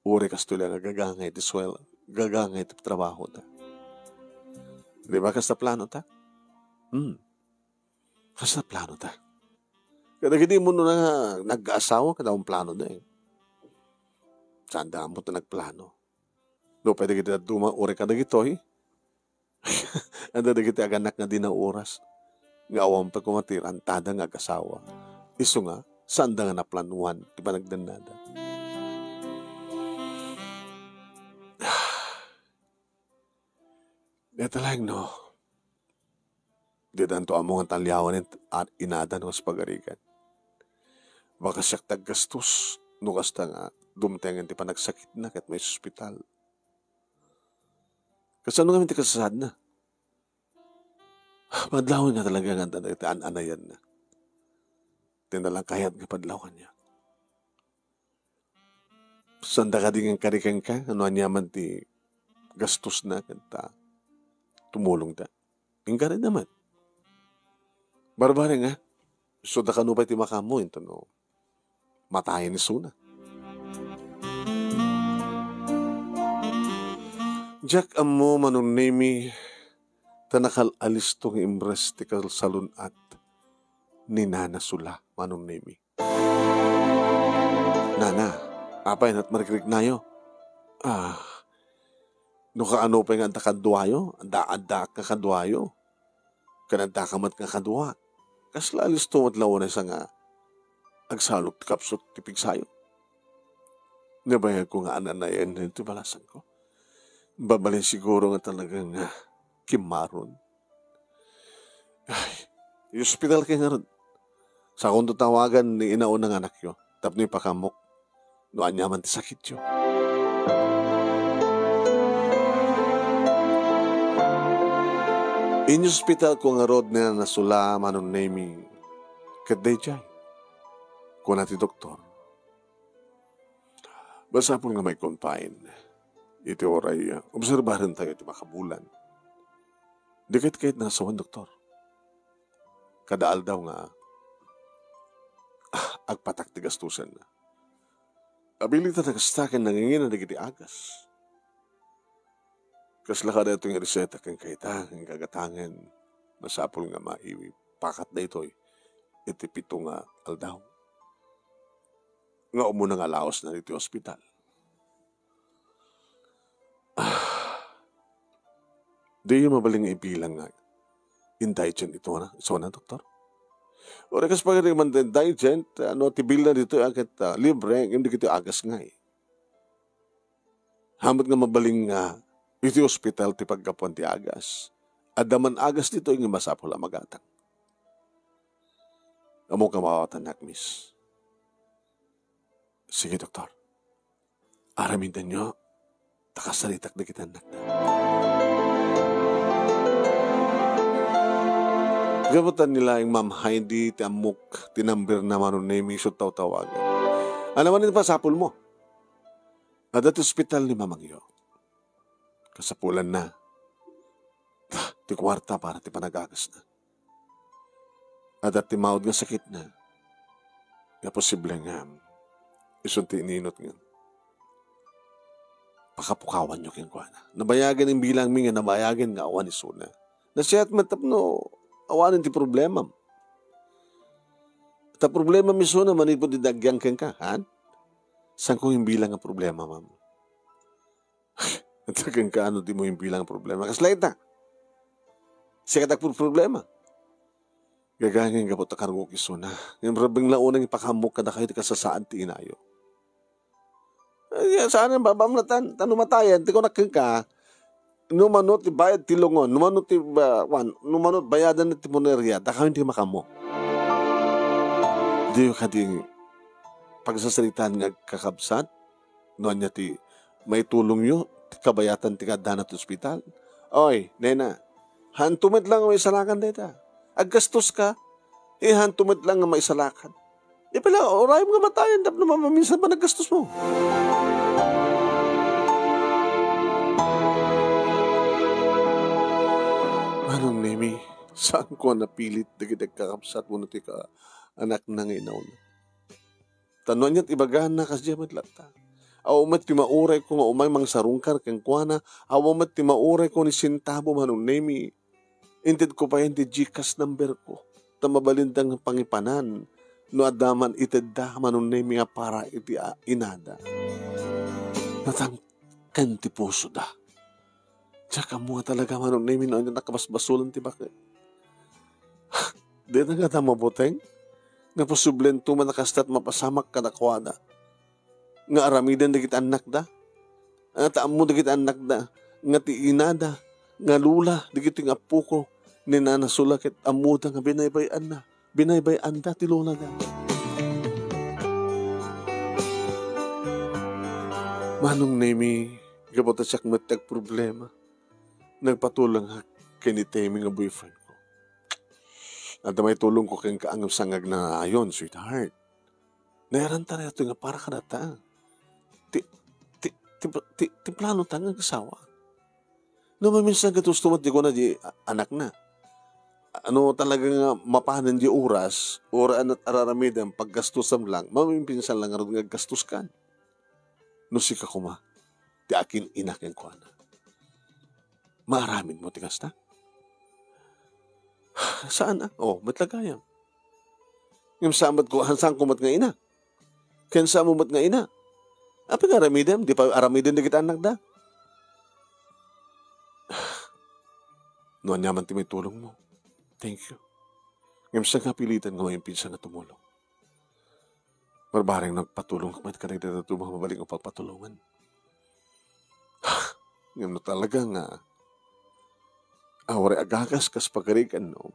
Uri kastulang nga gagangay ti swel, gagangay ti trabaho ta. Di ba kasta plano ta? Kasta plano ta. Kada hindi mo na nag-aasawa, kada ang plano na eh. Saan daan mo ta nagplano? No, pwede kita uri ka na gito eh. Anda na kita aganak nga di na oras. Nga awang pagkumatiran, tada nga kasawa. Iso nga, saan da nga naplanuhan, di ba nagdanada? Ito lang, no. Di danto among ang talyawan at inadan ng pagarigan. Baka siyak taggastos, no kasta nga, dumtengan ti panagsakit na kat may hospital. Kasi ano kami ti kasasad na? Padlawan nga talaga nga anayan na. Tinalang kahit nga padlawan niya. Sanda ka din ang karikan ka, ano anyaman ti gastos na kanta. tumulong ta. Ingka rin naman. Barbara nga, so da kanupay ti makamo, ito no, matayin ni Suna. Jack amo manunemi tanakal alis tong imbrestical salon at ni Nana Sula manunemi. Nana, apay nat marikrik nayo. No kaano pa nga anta kadwayo, anda ka kadwayo. Kananda kamat nga kadwa. Kasla alis to matlaw na sa nga agsalok kapsot tipig sayo. Nabayag ko nga ananayan na ito balasan ko. Babalin siguro nga talagang kimaron. Ay, yung hospital kayo nga ron. Sa akong tutawagan ni inaon ng anak yo, tap ni pakamok, no anyaman ti sakit yo. In hospital ko nga rod na nasula manon naming kaday jay. Kung nati doktor. Basta po nga may confine. Iti oray, obserbahan tayo iti makabulan. Dikit-kit na sawan, doktor. Kadaal daw nga, agpatak ti gastusan na. Abilita na kastakin nangingin na nagiti agas. Kasla ka na itong reseta kang kaitang, ang gagatangan, nasapol nga maiwi. Pakat na ito'y, iti pito nga aldaw. Nga umuna nga laos na iti ospital. Di yung mabaling ibilang nga indigent ito na. So na, doktor? O rekas pa rin man indigent, tibil na dito agad libre, hindi kito agas nga eh. Hamat nga mabaling nga iti hospital ti pagkapuan ti agas. Adaman agas dito yung masapula magatang. Amo ka mawatan nak, miss. Sige, doktor. Aramindan nyo, takasalitak na kita nak na. Gabutan nila yung Ma'am Heidi, ti amok, tinambir na manon na yung isot tawagan. Ano man pa sapul mo? Adat hospital ni Mamangyo. Kasapulan na. Ti kwarta para ti panagagas na. Adat ti maod nga sakit na. Nga posible nga. Isunti ininot nga. Pakapukawan nyo kinkwana. Nabayagan yung bilang mi nga nabayagan nga awan ni Suna. Nasiyat matapno, awanin ti problema. Ta problema mi Suna, manipod di dagyang keng ka, han? San ko yung bilang nga problema, ma'am? At keng ka, ano di mo yung bilang problema? Kaslay ta. Siya katak po problema. Gagangin ka po takargo ki Suna. Yung rabing launang ipakamok ka na kayo di kasasaan ti inayo. Ay, saan ang babam na tanumatayan, ti ko nakeng ka, numanot ti bayad ti lungon, numanot bayadan na ti monerya, daka hindi makamo. Di yung kading pagsasalitan nga kakabsat, noon niya ti may tulong nyo, ti kabayatan ti kadana ti ospital. Oy, nena, hantumit lang ang may salakan dita. Aggastos ka, hantumit lang ang may salakan. Di pala, oray mo nga matayan, dap naman minsan ba naggastos mo? Anong nemi, saan ko napilit dagidag kakapsat mo na ti ka anak nang inaw na? Tanuan niya't ibagahan na kasi diyamat lata. Awamat ti mauray ko nga umay mang sarungkar kang kuana, awamat ti mauray ko ni sintabo manong nemi. Intid ko pa yan ti Gcash number ko, tamabalindang pangipanan, no adaman itedda manong nemi nga para iti inada. Natangkan ti puso da. Tsaka mo nga talaga manong nemi no ang nakabasbasulan ti bakit. Di na nga tamaboteng, nga posiblen tuman nakastat mapasamak ka nakwada. Nga aramidan dagit anak da. Nga taam mo dagit anak da. Nga ti inada. Nga lula dagit yung apo ko. Ni Nana Sula ket amuda nga binaybayan na. Binaybayan da ti lula da. Manong nemi, gabota siyak matag problema. Nagpatulang ha kini Temi nga boyfriend ko. At may tulong ko kang kaangam sangag na ayon, sweetheart. Nairanta na ito nga para ka na ta. Ti plano ta nga kasawa. No, maminsan gusto mo di ko na di anak na. Ano talagang mapahanan di oras, oraan at araramidang paggastusan lang, mamimimpinsan lang nga gastos kan. No si kakuma, di akin inak yung kuha na. Maaramin mo tigas na? Saan na? Oh, matlagayam. Yung samat ko, hansang kumat nga ina. Kaya sa mumat nga ina. Apa nga aramidem? Di pa aramidem di kita anak da. Noon naman ti may tulong mo. Thank you. Ngayon sa kapilitan nga may pinsan na tumulong. Marbareng nagpatulong kamat ka na dito mabalik ang pagpatulungan. Ngayon na talaga nga awari agagas kas pagkarikan no.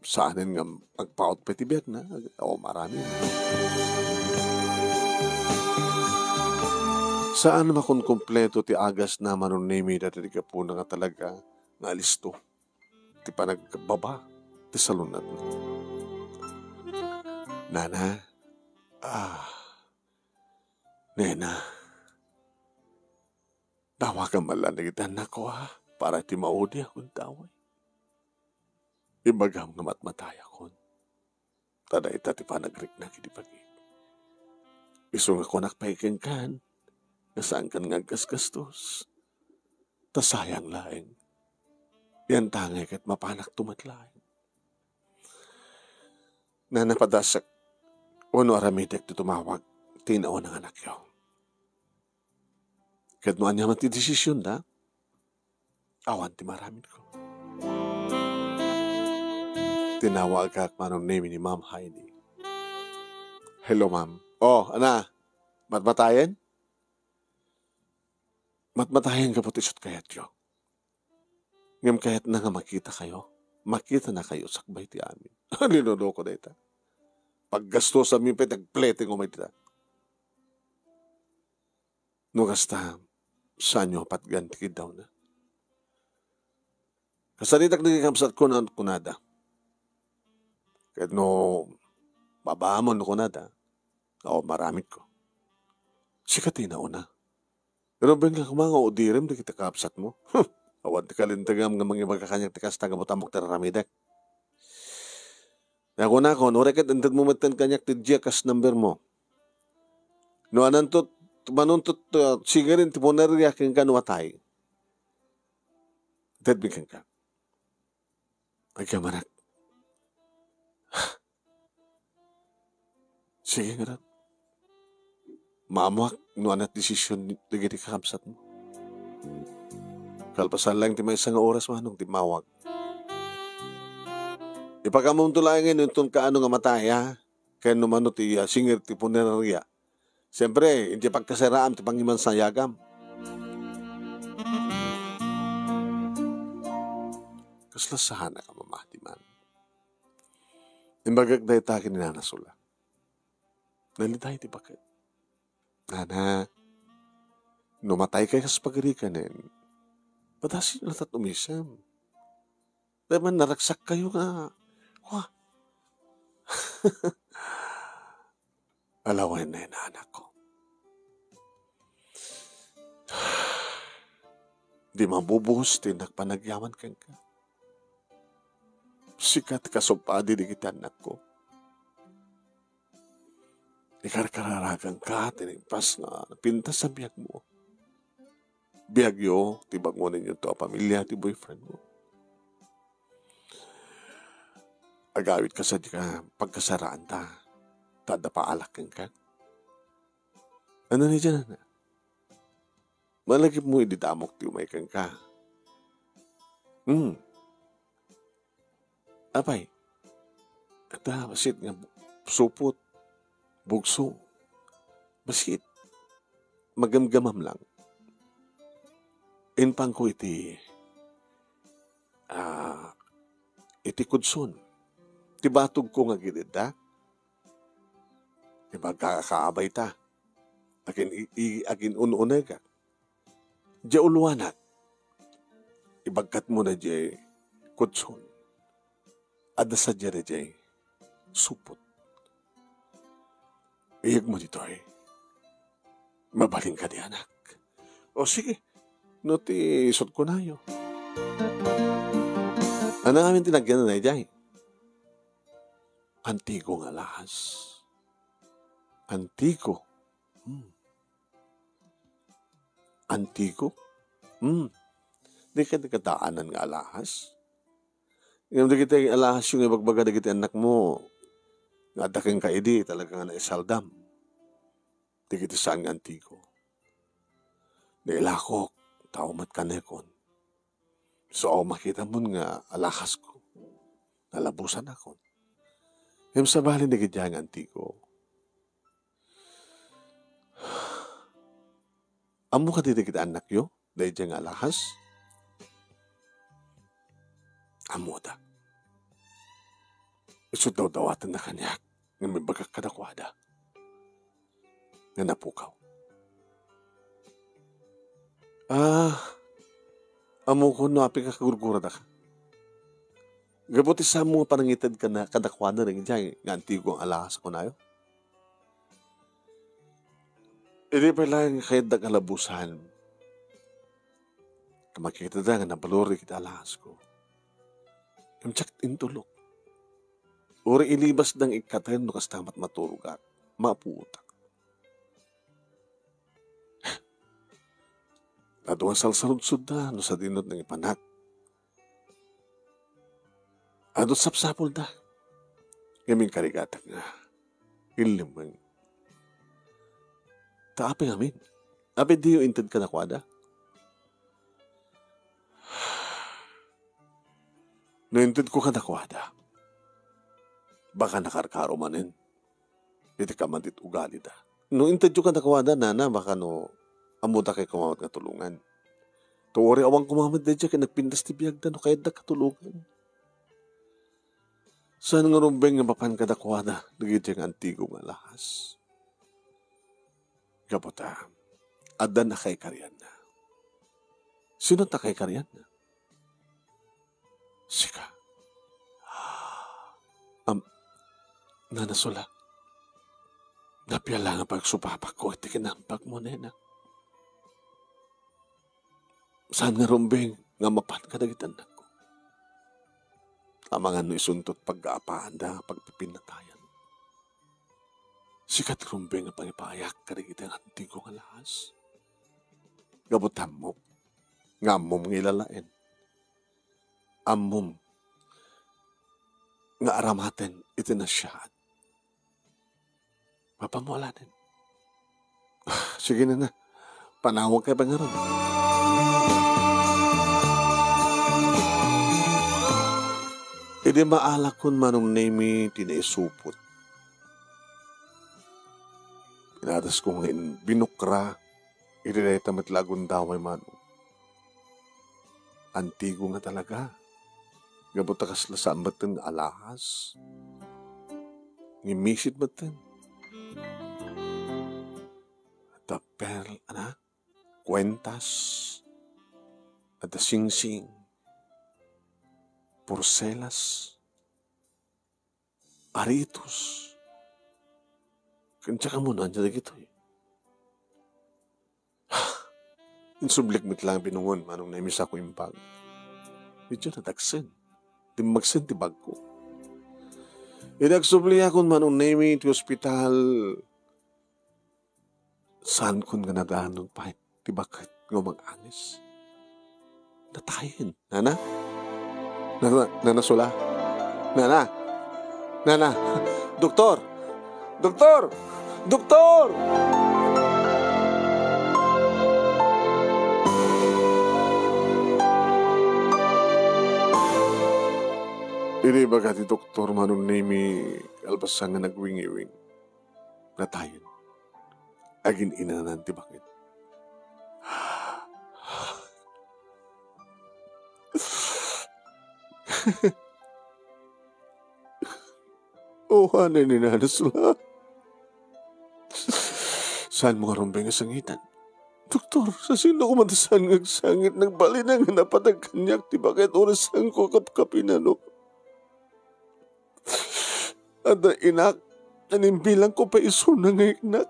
Saanin nga magpaot petibiyag na. O marami. Saan makon kompleto ti agas na manunimi dati di ka po na nga talaga nga alisto. Ti pa nagbaba ti salunat na. Nana, Nena, tawagan malanigitan na ko para ti maudi akong taway. Ibagam nga matmatay akon. Tada ita ti panagrik na kinipagi. Iso nga ko nakpaikin kan, nasaan kan nga gasgastos. Tasayang laeng. Yan tangay kat mapanak tumatlaeng. Na napadasak, wano aramidek ti tumawag, tinaw ng anak yaw. Kat noan niya ti desisyon da, awan ti maramid ko. Tinawag ka manong name ni Ma'am Heidi. Hello, Ma'am. Oh, ana, matmatayan? Matmatayan ka po tisot kayat yo. Ngam kahit na nga makita na kayo sakbay ti amin. Linudo ko na ita. Paggasto sa amin pa, tagplete ko may tita. No kasta, saan nyo patgantikid daw na? Kasanitak nagkakamsat ko na kunada. Kahit no, babahamon ko nada, o maramit ko. Sikatin na una. Pero ba nga mga udirem na kita kapsat mo? Awan ti kalintagam nga mga magkakanyak tikas tagamutamok tararamidek. Ako na ako, no rekat antad mo matan kanyak ti Gcash number mo. No anantot, manuntot sigarin ti ponariyakin ka nuwatay. Tadbikan ka. Ay kamanak. Sige nga rin. Mamuak, no anat desisyon lagi ti kakapsat mo. Kalpasan lang ti may isang oras manong ti mawag. Ipagamunto lang ngayon itong kaano nga matay ha. Kaya naman ti singer ti punerarya. Siyempre, hindi pagkasaraan ti pangiman sa yagam. Kaslasahan na ka mamahti man. Imbagag dahi takin ni nanasula. Nalitay ti bakit? Nana, numatay kayo sa pagirikanin. Padasin na tat umisam. Dahil man naraksak kayo nga. Wah. Alawin na yun, anak ko. Di mabubuhos din nagpanagyaman kang ka. Sikat kasupadi di kita, anak ko. Ikarkararagan ka, tinigpas nga, pintas sa biyag mo. Biyag yo, tibag mo ninyo to, pamilya, ti boyfriend mo. Agawit ka sa pagkasaraan ta, tada paalak kang ka. Ano ni dyan, na? Malagip mo, ididamok ti umay kang ka. Apay, ata, basit nga, supot, bugso, basit, magamgamam lang. Inpang ko iti kudson. Tibatog ko nga gilid da. Magkakaabay ta. Agin ununay ka. Diya uluwanat. Ibagkat mo na diya kudson. Ada sa diya na diya supot. Iyag mo dito mabaling ka di anak. O sige, No ti isot ko na yo. Ano namin tinagyan na jay? Antigo nga lahas. Antigo. Antigo? Di ka kataanan nga alahas. Yung di kita alahas yung ibagbaga di kita anak mo. Nga daking kaidi talaga nga naisaldam. Di kita saan nga antigo. Di ilakok, tao mat kanekon. So makita mo nga alahas ko. Nalabusan ako. Yung sa bali di kita nga antigo. Amo ka dito kita anak yo? Dahil dyan nga alahas? Amo da. Iso daw dawatan na kanyak nga may bagak kadakwada. Nga napukaw. Amo ko no api ka kagurgura da ka. Gabuti sa mo panangitad ka na kadakwada rin dyan nga antigo ang alahas ko na yo. Hindi pa lang kahit nagkalabusan. Kamakita na nga nabalori kita alahas ko. Yung tsak intulok. Uri ilibas ng ikatayin no kastamat maturugat. Mapuutak. Naduang salsaludsud na no sa dinot ng ipanak. Adot sapsapol da. Gaming karigatak nga. Ilimang. Taapi ngamin. Api di yung intad ka na kwada. No intad ko ka na kwada. Baka nakarkaro manin. Iti ka mantit ugali da. No intad yung ka na kwada, nana, baka no amuta kay kumamot nga tulungan. Tuwari awang kumamot na dyan kaya nagpindas ti biyag da no kaya da katulungan. Saan nga rumbeng nga mapan ka na kwada, nagit yung antigo nga lahas. Kapota, adan na kay karyan na. Sino ta kay karyan na? Sika. Nanasula. Napiyala nga pagsupapak ko at ikinampag mo, nena. Saan nga rumbeng nga mapan ka dagitan na ko? Amangan no isuntot pag-aapaan da pagpipinatayan. Sikat rumbeng nga pangipayak ka dagitan antigo nga lahas. Gabutan mo. Nga mom nga ilalain. Amom nga aramaten itinasyahan. Papamulanin. Sige na. Panawag kay pangaron. Hindi maalak kun manong nemi tinaisupot. Pinatas kong binukra, irinay tamat lagun damay manong. Antigo nga talaga. Gabuta kaslasaan batin alahas. Ngimisit batin. At perl, kwentas. At sing-sing. Porcelas. Aritos. Kanya ka muna, andyan na gito eh. Insublikmit lang binungon, manong naimis ako impag. Medyo natagsin. Di magsin ti bag ko. Inagsubli akong manong naimi ti ospital. Saan kun nga nagahanong pahit ti bakit nga mag-angis. Natayin. Nana? Nana sula? Nana? Nana? Doktor! Doktor! Doktor! Ini baga ti doktor manong nemi albasang nga nagwingi-wing. Natayin. Agin inanan ti bakit. Hanay ni nanasula. Saan mo karumbay nga sangitan? Doktor, sa sino ko matasan nga sangit ng balinang nga napatagkanyak ti bakit orasan ko kapkapinano? Ada inak, animbilang ko pa iso na nga inak.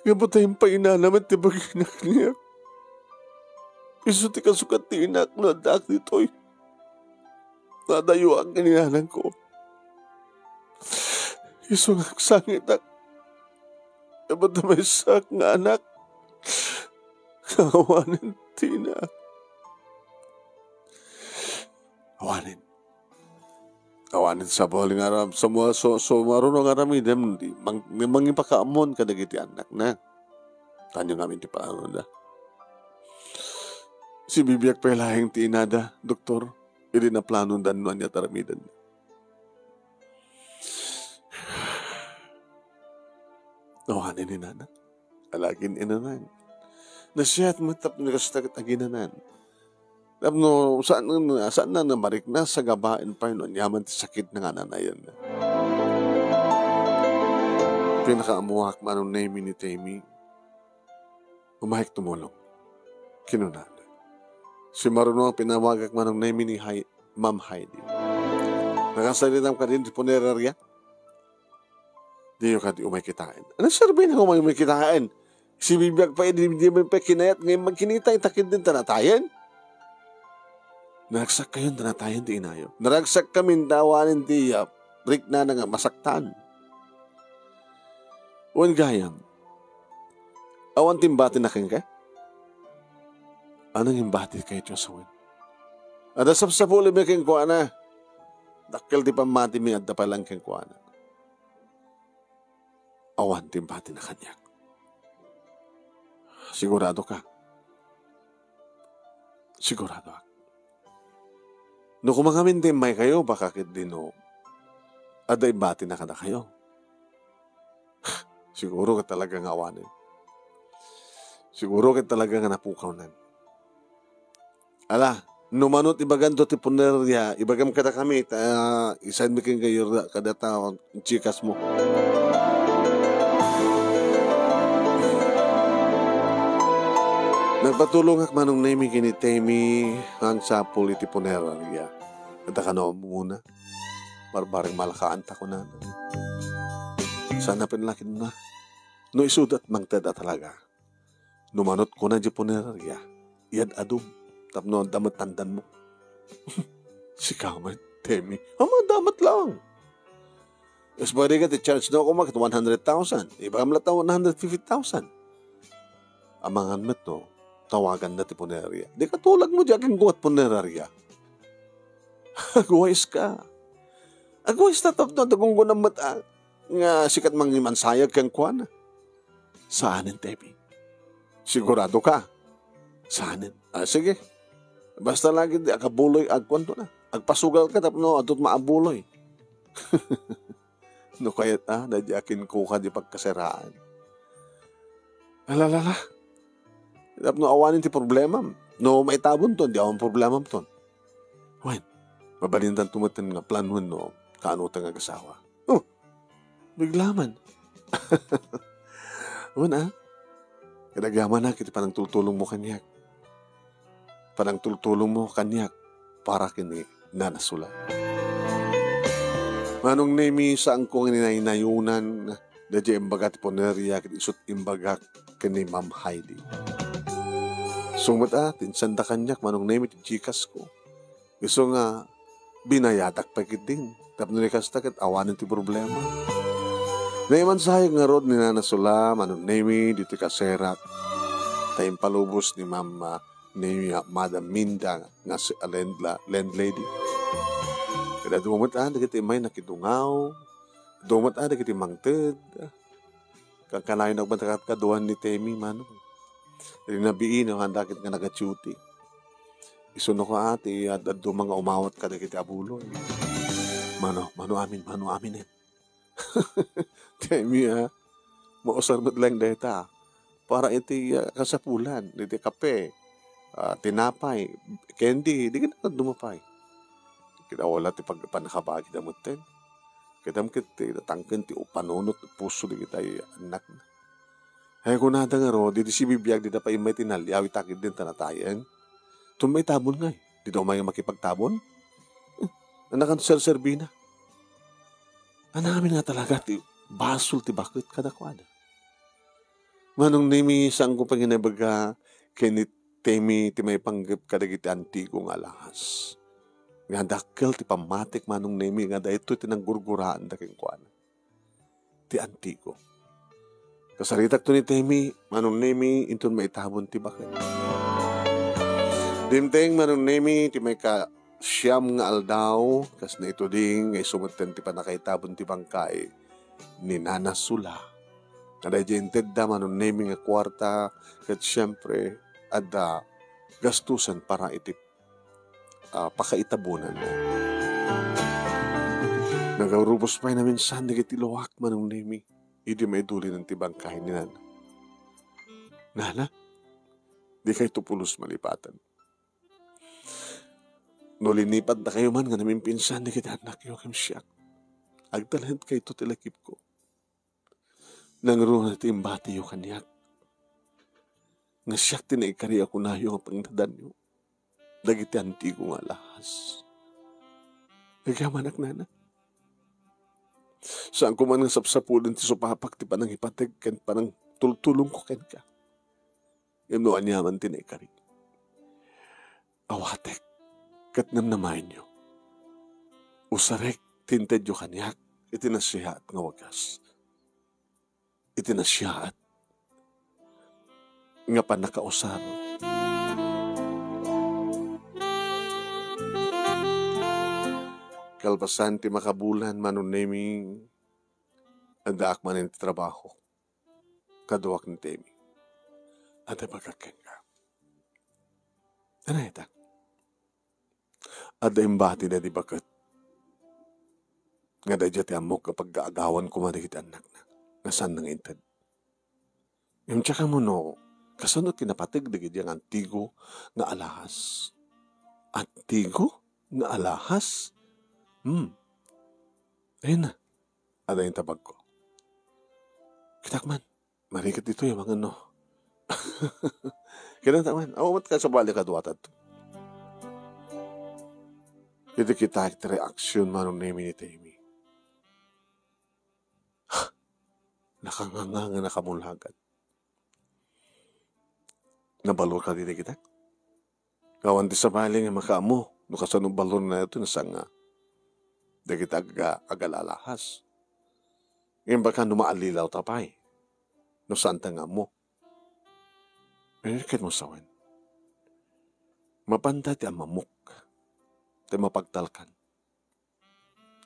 Nga ba tayong painalaman ti baginak niya? Iso ti kasukat ti inak na dak dito'y. Nadayo ang kininanan ko. Iso nga sangit ak. Dapat na may sak nga anak. Kawanin ti na. Awanin. Awanin sa boling aram. Sa mga marunong aramidem. Mangipakaamon ka nagiti anak na. Kanyo namin ti paano na. Si Bibiyak pelahing ti inada, doktor. Hindi na plano danuan niya taramidan. Awanin ni nana. Alagin inanan. Nasiyat matap na kastagat aginanan. No, saan na namarik na sa gabain pa yun. Yaman ti sakit na nga nanayan na. Pinakaamuhak manong name ni Tammy. Umahik tumulong. Kinunan. Si marunong pinawagak manong name ni Ma'am Heidi. Nakasalitam ka din di punerarya. Di yung kati umay kitain. Ano sabi na umay kitain? Si Bibiyak pa hindi mo pa kinayat ngayon magkinita itakid din tanatayan. Naragsak kayo tanatayan di inayo. Naragsak kami dawanin di break na nga masaktan. Uwan gayam. Awan timbati na ka? Anong imbati kayo ito sa uwan? Ada sapsapuli may keng kuha na. Dakil di pamati may adda palang keng kuha na. Awan timbati na kanya. Sigurado ka? Sigurado ako. No kumangamin din may kayo, baka kit din no, aday bati na kada kayo. Siguro ka talagang awanin. Siguro ka talagang napukaw nan. Ala, numanot ibagan do ti punerya, ibagam kada kami, isaid mi king gayor kada taon, chikas mo. Nagpatulong ak manong name kini Tammy ang sa politi punerya. Kada kano muna. Barbareng malakaanta ko na. Sana pinlakin na. No isudat mangtada talaga. Numanot ko na di punerya. Iyan adum. Tapno damat tandan mo. Sikaw man, Tammy. Ama, damat lang. Mas pwede ka ti-charge na ako makit 100,000. Iba amlat na 150,000. Amangan mo to. Tawagan na ti punerya. Di ka tulad mo dyan kang guwat punerya. Agwais ka. Agwais na tapno dagong ko ng mata. Nga sikat mangimansayag kang kuwan. Saanin, Tepi? Sigurado ka? Saanin? Sige. Basta lagi di akabuloy agkuan to na. Agpasugal ka tapno atot maabuloy. No kayat nadyakin ko ka di pagkasiraan. Alalala. No awanin ti problema. No maitabon to, di awan problema to. Wen, mabalintan tumatin nga planuan no, kaano ta nga gasawa. Oh, biglaman. Wen kadagaman na kiti panang tultulong mo kanyak. Panang tultulong mo kanyak para kini nanasula. Manong nemi saan kong ninayunan na di imbagat ponerya kiti isut imbagak kini Ma'am Heidi. Sumot tinsanda kanyak manong nemi ti jikas ko. Gusto nga binayatak pa kiting. Tapno ni kastakit awanin ti problema. Naiman sayag nga rod ni nanasula manong nemi dito kaserak. Tayong palubos ni Ma'am ni Madam Minda nga si landlady. Kada dumamot dagiti may nakidungaw. Dumamot dagiti mangted. Kakalayo nagbantakat kaduhan ni Temi manong. Rinabiin ang handakit nga nag-duty. Isuno ko ati at mga umawat ka dagiti abuloy. Mano amin Temi mausarmat lang deta. Para iti kasapulan, iti kape, tinapay, candy, di ka na dumapay. Kita wala ti pagpanakabagi damot ten. Kita mkit tatangkin ti upanunot puso di kita anak na. Ay kung nada nga ro, di si Bibiyak di na pa imay tinalyaw itakid din tanatayan. Tumay tabon nga di daw may makipagtabon. Anakan ser-serbina. Anamin nga talaga ti basol ti bakit kadakwada. Manong nimi saan ko panginabaga kinit Temi ti may panggip kadagiti antigo nga alahas. Nga dakkel ti pamatik manong nemi nga dayto tinanggurguraan da kuana. Ti antigo. Kasaritak to ni Temi, manong nemi inton maitabon ti bakit. Dimteng manong nemi ti may ka siyam nga aldaw, kas na ito ding ay sumuten ti panakaitabon ti bangkay ni Nana Sula. Nadayjented da manong nemi nga kwarta, kat siyempre ada gastusan para iti pakaitabunan. Nagarubos pa na minsan nagiti luwak manong nemi. Hindi may duli ng tibang kain ni Nana. Nana, di kayo tupulos malipatan. No linipad na kayo man nga namin pinsan ni kita anak yung siyak. Agtalent kayo to tilakip ko. Nangro na timbati yung kanyak. Nga siyak tinaikari ako na yung pangdadan nyo. Dagiti antigo nga lahas. Nagamanak Nana. Saan ko man nga sapsapulin ti supapak ti panang hipateg ken panang tultulong ko ken ka. Imno anyaman tinaikari. Awatek kat namnamayin nyo. Usarek tinted yo kanyak itinasyahat nga wagas. Itinasyahat nga panakausar. Kalpasan ti makabulan manunemi andaak manin ti trabaho. Kaduak ni Temi. Ada pagkakenga. Ano ita? Ada imbati na di bakat. Nga da ti amok kapag gaagawan ko manigit anak na. Ngasan nang intad. Yung tsaka mo no, kasanot kinapatig digid yung antigo nga alahas. Antigo nga alahas? Ayun na. Ada yung tabag ko. Kitakman, marikat dito yung mga no. Kinatakman, awamat ka sa balik kaduatat. Kita reaksyon manong nemi ni Temi. Nakanganga nga nakamulhagan. Nabalor ka dito kita? Kawan di sa balik nga makaamo. Nukasanong balor na ito nasanga. Da kita agalalahas. Ngayon baka numaalilaw tapay. No santa nga mo. Kat mo sawan. Mapanda ti amamok. Ti mapagtalkan.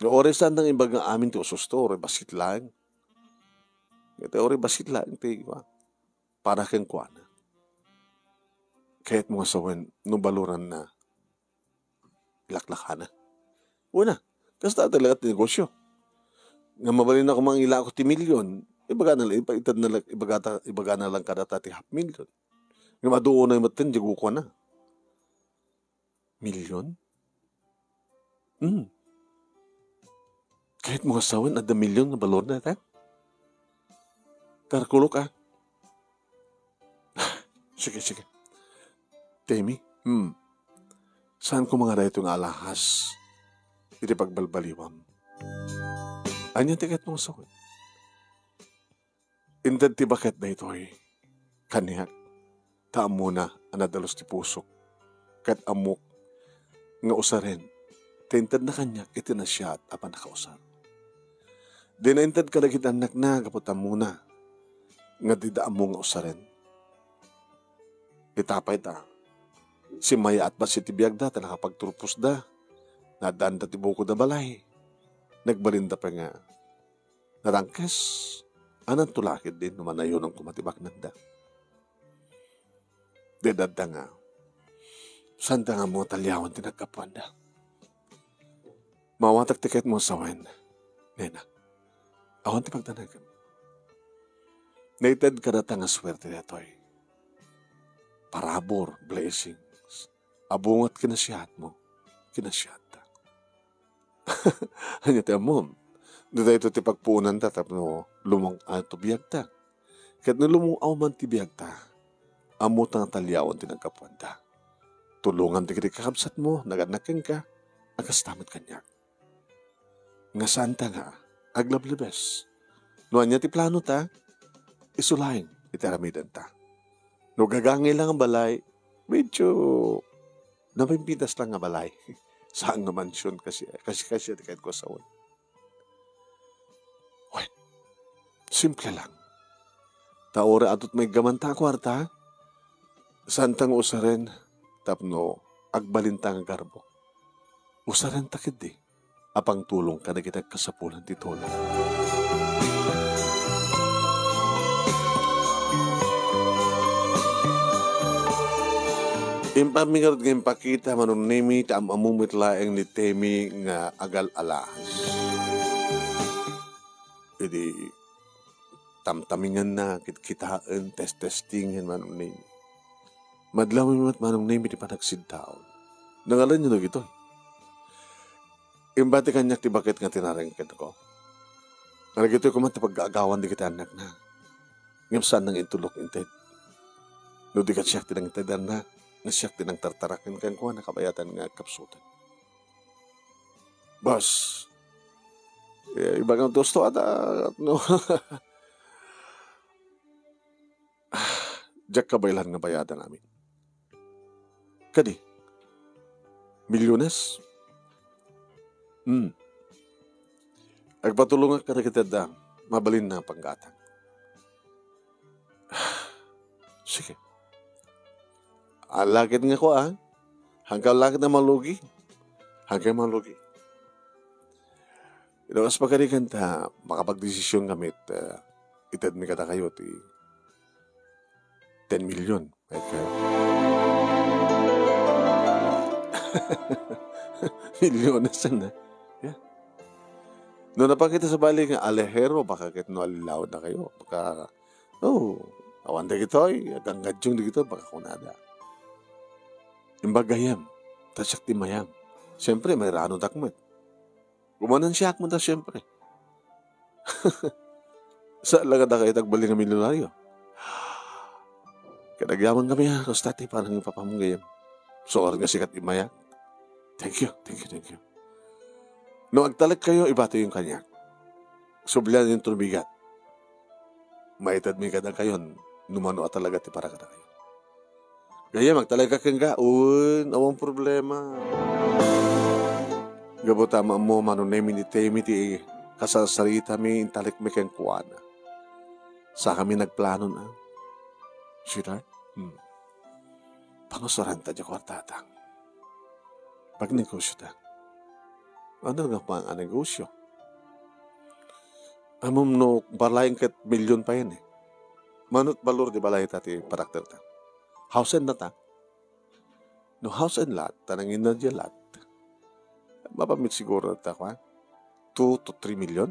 Nga oresan ng imbag nga amin ti ususto. Ore basit lang. Ito ore basit lang. Para kang kuana. Kaya't mga sawan. Nubaluran na. Ilaklakana. Una. Kasi talaga at negosyo. Nga mabalin ako mga ila ako ti milyon, ibaga na lang kada ti half million. Nga maduo na yung matin, digo ko na. Milyon? Kahit mga sawan, ada milyon na balor na ito. Karkulo ka. Sige. Temi, saan ko mga rayto ng alahas? Iti pagbalbaliwam. Anya tikat mong sakot. Intad ti bakit na ito'y kaniyak. Taam muna anadalos ti pusok. Kat amok nga usaren. Tintad na kanyak iti na siya at apan nakausar. Di na intad ka nagit anak na kaputan muna. Nga didaam mo nga usaren. Itapay ta. Si Maya at Basit tibiyag da, nakapagturpos da. Nadanda ti buko da balay. Nagbalinda pa nga. Narangkes. Anang tulakid din naman na yun ang kumatibak nanda. Dedadda nga. Sanda nga mo talyawan ti nagkapuanda. Mawatak tiket mo sa wen. Nena. Awan ti pagtanagan. Naitad ka na nga swerte neto'y. Parabor, blessings. Abungat kinasyahat mo. Kinasyahat. Hanya tayo mo. Doon tayo ti pagpuunan ta. Tapos lumang biyag ta. Kahit na lumungaw man ti biyag ta. Amutang talyawan ti nagkapuanda. Tulungan ti kakabsat mo. Naganakeng ka. Agastamat kanyak. Nga santa nga. Aglablibes. Nuan niya ti plano ta. Isulahin. Iti aramidan ta. No gagangay lang ang balay. medyo napimpitas lang nga balay. Saan nga mansyon kasi di kahit ko sa wala. Wait, simple lang. Taora atot may gamanta kwarta, santang usaren, tapno agbalintang garbo. Usaren takid di, apang tulong ka na kita kasapulan titola. Impamingarod nga impakita manunimi tam amumit laeng ni Temi nga agal alas. Jadi tamtamingan na kitkitaan testingan manunimi. Madlaw mo at manunimi di panagsidtaon. Nangalan nyo na gito. Imbati kanyak ti bakit nga tinarengkit ko. Nga gito ko man pag-aagawan di kita anak na. Ngapsaan nang intulok inted. No di ka siyak tinang intedan na. Nasyak din ang tartarakin kan kuha nakabayatan nga kapsutan. Boss, iba kang gusto at no. Diyak kabaylan nga bayadan namin. Kadi, milyones? Agpatulong ka na kita da, mabalin na panggatang. Sige. Lakit nga ko hanggang lakit na malugi. Hanggang malugi. Ilang as pagkarikan ta, makapagdesisyon gamit, itad mi kata kayo, 10 million. Okay. Milyon na sana. Yeah. Noong napakita sa balik nga alehero, baka kit no alilaw na kayo. Baka, awan da gitoy, agang gadyong da gitoy, baka kunada. Imbagayam, tasyak ti mayam. Siyempre, may rano takmet. Gumanan siya mo ta siyempre. Sa lagad na kayo tagbali ng milyonaryo. Kadagyaman kami Kostati, parang ipapamugayam. So, nga sikat imaya. Thank you. No, agtalag kayo, ibato yung kanya. Sublihan yung tumigat. Maitad mi kada kayo, numano at talaga ti para kada kayo. Gaya, magtalaga kang gaun, awang problema. Gabotama mo, manunemi ni Temi, ti kasasarita mi, intalik mi kang kuwana. Sa kami nagplano na. Sweetheart, pangusaran ta dya kwartatang. Pag negosyo ta. Ano nga pa ang negosyo? Amom no, barlayang kat milyon pa yan Manot balor di balay ta ti parakter ta. House and lot No house and lot, tanangin na dyan lot. Mapamit siguro ta kwa? 2 to 3 million?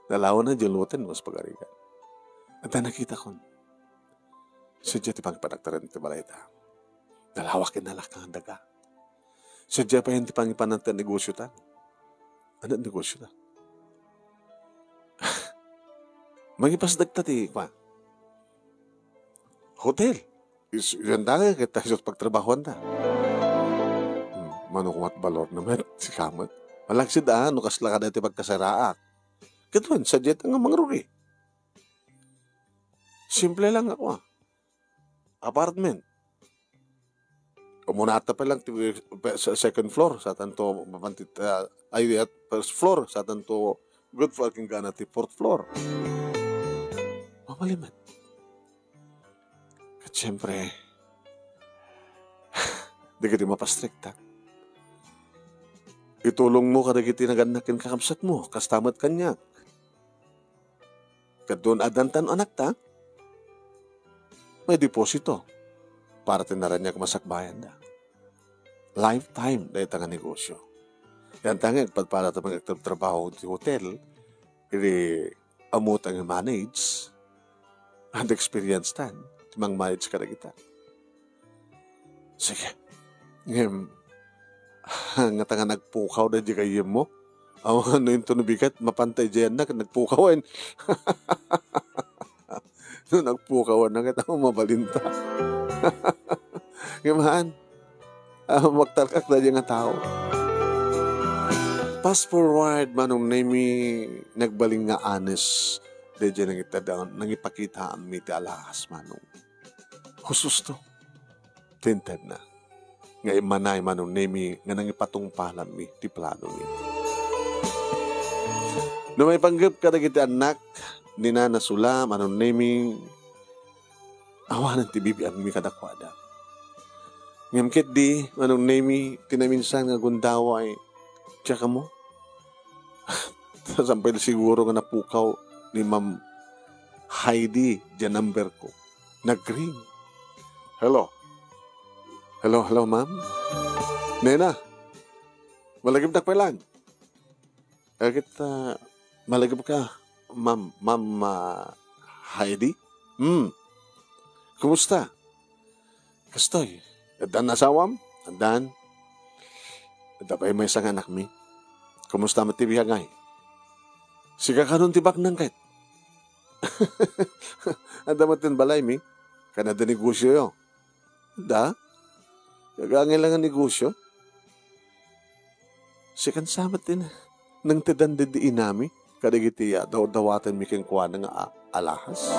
Nalawan na dyan lutin mas pagarikan. At nakita ko. Sadya ti pangpanagtaran ti balay ta. Nalawakin na lakang daga. Sadya pa hindi pangipanan ta negosyo ta. Ano negosyo ta? Magipasdag ta ti kwa? Hotel. Yan dahil kita sa pagtrabahoan ta. Manukumat balor naman si kamat. Malagsid nukas laka dati pagkasaraak. Katuan, sadya ta nga mangrugi. Simple lang ako Apartment. Umunata pa lang sa second floor sa tanto at first floor sa tanto good fucking gana ti fourth floor. Mamaliman. At syempre, di ka di mapastrikta. Itulong mo kada kiti naganakin kakabsat mo, kastamat kanyak. Kadun adantan anak ta, may deposito para tinaran niya masakbayan da. Lifetime dahil nga negosyo. Yan tanga, para ito magtrabaho di hotel, amot ang manage, and experience tan, mang manage ka na kita. Sige. Ngayon, nga tanga nagpukaw na di kayo mo. Ang ano yung tunubigat, mapantay dyan na, nagpukawan. No, nagpukawan na kita, mabalinta. Ngayon, magtarkak na dyan nga tao. Fast forward, manong nami nagbaling nga honest Deja nang ipakita ang miti alahas manong. Husus to. Tinted na. Nga imanay manong nemi nga nang ipatungpalan mi ti plano mi. No may panggap ka na kita anak ni Nana Sula manong nemi awanan ti bibian mi kadakwada. Ngamkit di manong nemi tinaminsan nga gundaway tsaka mo. Sampay siguro nga napukaw ni Ma'am Heidi dyan number ko. Nag-ring. Hello. Hello, ma'am. Nena. Malagib na pa lang. Agit, malagib ka, Ma'am Heidi? Kumusta? Kastoy. Adan asawam? Adan. Adapay may isang anak mi. Kumusta matibihagay? Siga ka nun tibak nang kahit. Anda matin balay mi. Kanada negosyo yo. Da? Gagangin lang ang negosyo. Sikan samat din. Nang tidandidiin nami. Kadigitiya daw-dawatan mi keng kuha ng alahas.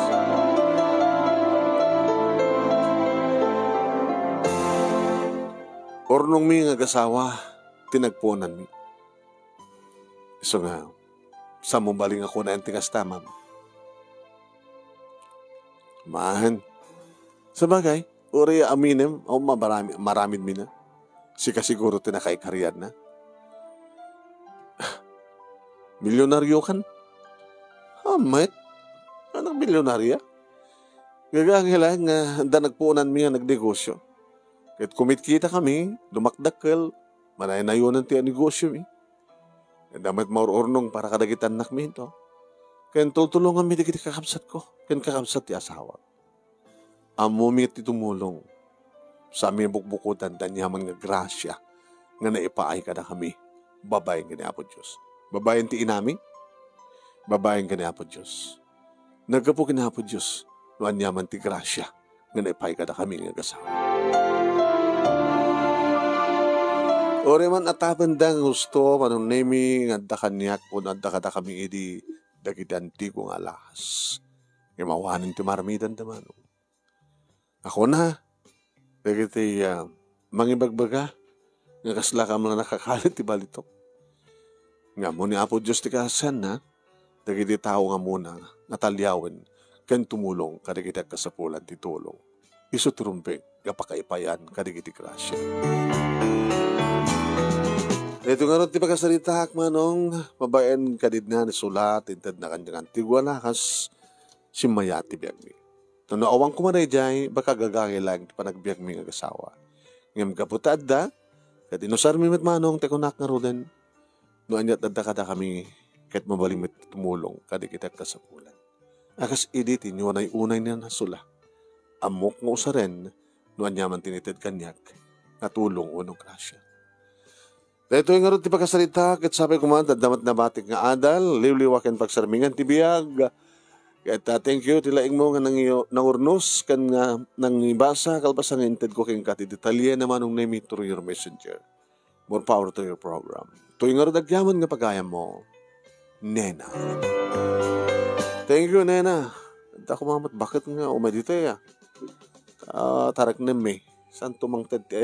Ornong mi nga gasawa. Tinagpunan mi. So nga, sa mubaling ako na ang tingas tamam. Mahan. Sa bagay, uri aminem, o maramid mi na. Sika siguro tinakay karyad na. Milyonaryo kan? Mate. Anong milyonarya? Gagangila nga handa nagpuunan mi nga nagnegosyo. Kahit kumit kita kami, dumakdakkel, manay-nayunan ti ang negosyo mi. Damat maururnong para kadagitan anak mi ito. Kaya tutulungan mi di kakabsat ko. Kaya kakabsat ti asawa. Amo mi ti tumulong. Sa amin bukbukutan, danyaman nga grasya. Nga naipaay ka na kami. Babaeng ka ni Apo Diyos. Babaeng ti inami. Babaeng ka ni Apo Diyos. Nagkapo ka ni Apo Diyos. Noan yaman ti grasya. Nga naipaay ka na kami nga gasawa. Ore man atapan dang gusto manong nemi nga da kanyak o nadda kada kami idi dagidanti kong alahas. Imawanin ti maramidan naman. Ako na. Dagiti mangibagbaga nga kasla ka mga nakakalit ti balitok. Nga mo ni Apo Diyos ti kasan na dagiti tao nga muna natalyawin kan tumulong kadigiti kasapulan ti tulong. Isu turumpik kapakaipayan kadigiti grasya. Ito nga ron ti pagkasalita manong mabayan kadid na ni sulat intad na kanyang antigwa lakas si Mayati biyagmi. No awang kumaray jay baka gagangay lang ti panagbiagmi nga gasawa. Ngam kaputad da kat inusar mi met manong te kunak nga roden no anyat adda kada kami ket mabalimit tumulong kadig kita kasapulan. Akas edit inyo na unay niya na sula. Amok nga usaren no anyaman tinited kanyak natulong unong grasya. Dahito yung nga rin ti pagkasalita, kat sabi ko man, damat na batik nga adal, liwliwakin pagsarmingan ti biyag. Kat thank you, tilaing mo nga nangurnos, kan nga nang ibasa, kalbasa nga inted ko keng kati detalye naman nung name through your messenger. More power to your program. Ito yung nga rin agyaman nga pagayam mo, Nena. Thank you, Nena. At ako mamat, bakit nga umadito ya? Tarak na may. Saan tumangtad ka